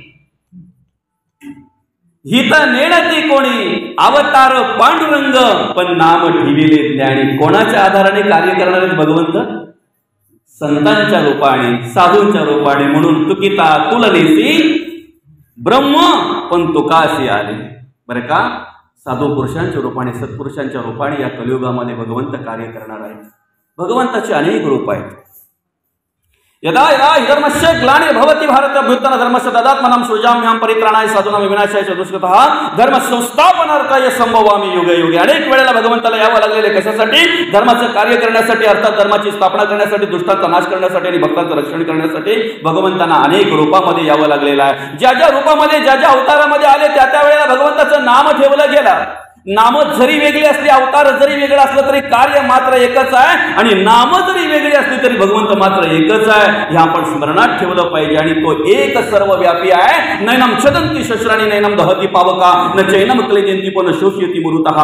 हित नेणती कोणी, अवतार पांडुरंग पण नाम ठेविले ज्ञानी. कोणाच्या आधाराने कार्य करणार आहेत भगवंत, संतांच्या रूपाने, साधूंच्या रूपाने. म्हणून तुकिता तुलनेसी ब्रह्म पण तुकाशी आले बरं का. साधू पुरुषांच्या रूपाने, सत्पुरुषांच्या रूपाने या कलियुगामध्ये भगवंत कार्य करणार आहेत. भगवंताचे अनेक रूप आहेत. यदा यदा धर्मस्य ग्लानिर्भवति भारत अभ्युत्थान धर्मस्य तदात्मनां सृजाम्यहं परित्राणाय साधूनां विनाशाय च दुष्कृतः धर्म संस्थापनार्थाय संभवामि युगे युगे. अनेक वेळेला भगवंताला यावं लागलेले कशासाठी, धर्माचं कार्य करण्यासाठी, अर्थात धर्माची स्थापना करण्यासाठी, दुष्टांचा नाश करण्यासाठी आणि भक्तांचं रक्षण करण्यासाठी भगवंतांना अनेक रूपामध्ये यावं लागलेलं आहे. ज्या ज्या रूपामध्ये, ज्या ज्या अवतारामध्ये आले त्या त्या वेळेला भगवंताचं नाम ठेवलं गेलं. नाम जरी वेगळी असली, अवतार जरी वेगळा असलं तरी कार्य मात्र एकच आहे. आणि नाम जरी वेगळी असली तरी भगवंत मात्र एकच आहे. हे आपण स्मरणात ठेवलं पाहिजे. आणि तो एक सर्वव्यापी आहे. नैनम छदंती शस्त्राणी नैनम दहती पावका न चैनम क्लेदंती पण शोषयती मृतः.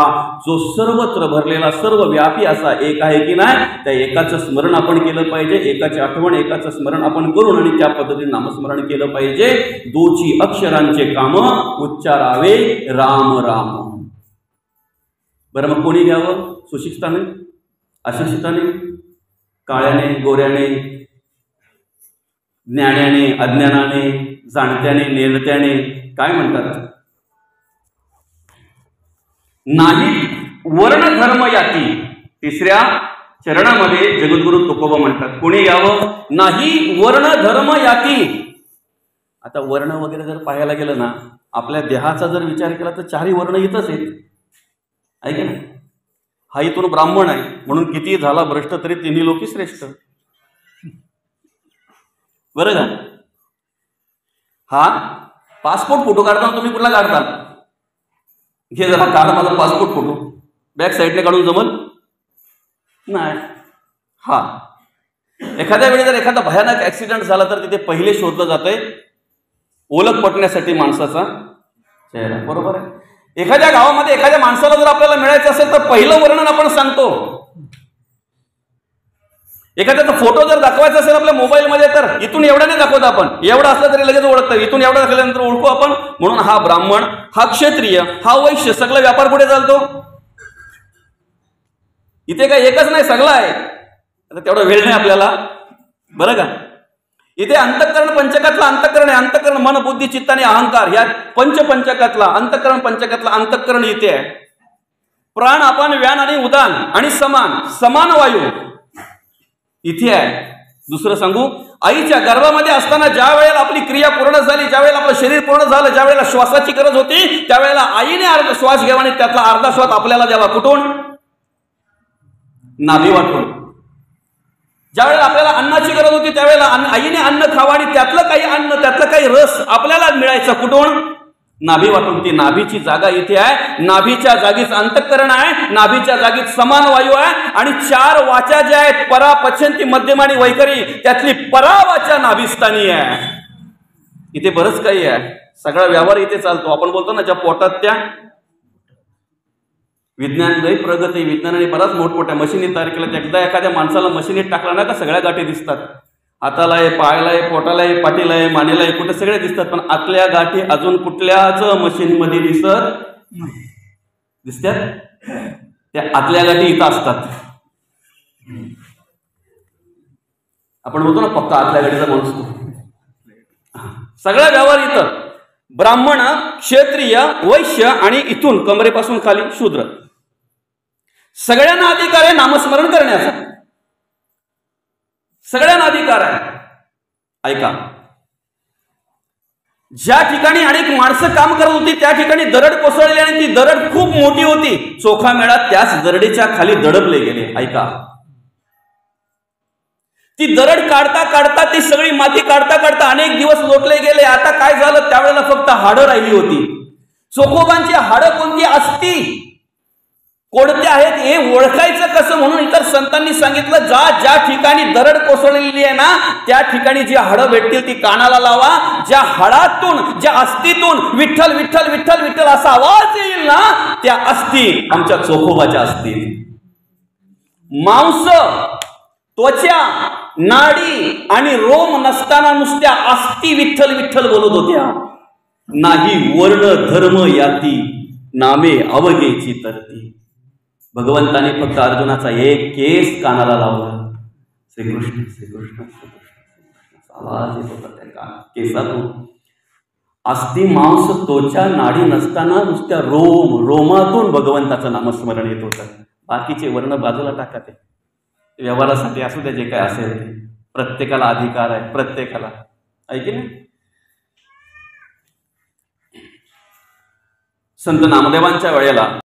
जो सर्वत्र भरलेला सर्वव्यापी असा एक आहे की नाही, त्या एकाचं स्मरण आपण केलं पाहिजे. एकाची आठवण, एकाचं स्मरण आपण करून आणि त्या पद्धतीने नामस्मरण केलं पाहिजे. दोची अक्षरांचे काम उच्चारावे राम राम. बरं मग कोणी घ्यावं, सुशिक्षिताने, अशिक्षिताने, काळ्याने, गोऱ्याने, ज्ञानाने, अज्ञानाने, जाणत्याने, नेणत्याने, काय म्हणतात, नाही वर्ण धर्म याती. तिसऱ्या चरणामध्ये जगद्गुरु तुकोबा म्हणतात, कोणी यावं, नाही वर्ण धर्म याती. आता वर्ण वगैरे जर पाहायला गेलं ना, आपल्या देहाचा जर विचार केला तर चारही वर्ण इथंच आहेत, आहे की नाही. हा इथून ब्राह्मण आहे म्हणून किती झाला भ्रष्ट तरी तिन्ही लोकी श्रेष्ठ, बरं का. हा पासपोर्ट फोटो काढताना तुम्ही कुठला काढता, घे जरा काढ माझा पासपोर्ट फोटो, बॅक साईडने काढून जमल नाही. हा एखाद्या वेळी जर एखादा भयानक ऍक्सिडेंट झाला तर तिथे पहिले शोधलं जातंय ओळख पटण्यासाठी माणसाचा चेहरा, बरोबर आहे. एखाद्या गावामध्ये एखाद्या माणसाला जर आपल्याला मिळायचं असेल तर पहिलं वर्णन आपण सांगतो. एखाद्याचा फोटो जर दाखवायचा असेल आपल्या मोबाईलमध्ये तर इथून एवढा नाही दाखवत आपण, एवढा असला तरी लगेच ओळखतं, इथून एवढा दाखवल्यानंतर ओळखू आपण. म्हणून हा ब्राह्मण, हा क्षत्रिय, हा वैश्य, सगळा व्यापार कुठे चालतो, इथे काय एकच नाही, सगळा आहे. आता तेवढा वेळ नाही आपल्याला, बरं का. इथे अंतःकरण पंचकातला अंतःकरण आहे, अंतःकरण मन बुद्धी चित्त आणि अहंकार, या पंचकातला अंतःकरण, पंचकातला अंतःकरण इथे आहे. प्राण, अपान, व्यान आणि उदान आणि समान वायू इथे आहे. दुसरं सांगू, आईच्या गर्भामध्ये असताना ज्या वेळेला आपली क्रिया पूर्ण झाली, ज्या वेळेला आपलं शरीर पूर्ण झालं, ज्या वेळेला श्वासाची गरज होती, त्यावेळेला आईने अर्धा श्वास घ्यावा आणि त्यातला अर्धा श्वास आपल्याला द्यावा. कुठून, नाभी वाटून. ज्या वेळेला आपल्याला अन्नाची गरज होती त्यावेळेला आईने अन्न खावा आणि त्यातलं काही अन्न, त्यातलं काही रस आपल्याला मिळायचा. कुठून, नाभी वाटून. ती नाभीची जागा इथे आहे, नाभीच्या जागीच अंतःकरण आहे, नाभीच्या जागीच समान वायू आहे. आणि चार वाचा ज्या आहेत, परा, पश्चंती, मध्यम आणि वैखरी, त्यातली परा वाचा नाभिस्थानी आहे. इथे बरंच काही आहे, सगळा व्यवहार इथे चालतो. आपण बोलतो ना, ज्या पोटात त्या. विज्ञान लई प्रगती, विज्ञानाने बराच मोठमोठ्या मशिनी तयार केल्या. एकदा एखाद्या माणसाला मशिनीत टाकला ना का सगळ्या गाठी दिसतात, हाताला आहे, पायाला आहे, पोटाला आहे, पाठीला आहे, मानेला आहे, कुठे सगळे दिसतात. पण आतल्या गाठी अजून कुठल्याच मशीन मध्ये दिसतात, त्या आतल्या गाठी इथं असतात. आपण बोलतो ना पक्का आतल्या गाठीचा माणूस तो. सगळा व्यवहार इथं ब्राह्मण, क्षत्रिय, वैश्य आणि इथून कमरेपासून खाली शूद्र, सगळ्यांना अधिकार आहे नामस्मरण करण्याचा, सगळ्यांना अधिकार आहे. ऐका, ज्या ठिकाणी अनेक माणसं काम करत होती त्या ठिकाणी दरड कोसळली आणि ती दरड खूप मोठी होती. चोखा मेळा त्याच दरडीच्या खाली दडपले गेले. ऐका, ती दरड काढता काढता, ती सगळी माती काढता काढता अनेक दिवस लोटले गेले. आता काय झालं, त्यावेळेला फक्त हाडं राहिली होती. चोखोबांची हाडं कोणती असती, कोणते आहेत हे ओळखायचं कसं, म्हणून इतर संतांनी सांगितलं, ज्या ठिकाणी दरड कोसळलेली आहे ना त्या ठिकाणी जी हाडं भेटतील ती कानाला लावा. ज्या हाडातून, ज्या अस्थितून विठ्ठल विठ्ठल विठ्ठल विठ्ठल असा आवाज येईल ना, त्या अस्थी आमच्या चोखोबाच्या असतील. मांस, त्वचा, नाडी आणि रोम नसताना नुसत्या अस्थी विठ्ठल विठ्ठल बोलत होत्या. नाही वर्ण धर्म याती, नामे अवघेची तरती. भगवंताने फक्त अर्जुनाचा एक केस कानाला लावला. श्रीकृष्ण श्रीकृष्ण श्रीकृष्ण आवाज येत होता त्या केसातून. अस्थि, मांस, त्वचा, नाडी नसताना नुसत्या रोमातून भगवंताचं नामस्मरण येत होतं. बाकीचे वर्ण बाजूला टाका, ते व्यवहारासाठी असू द्या, जे काय असेल ते. प्रत्येकाला अधिकार आहे, प्रत्येकाला, ऐकी नाही. संत नामदेवांच्या वेळेला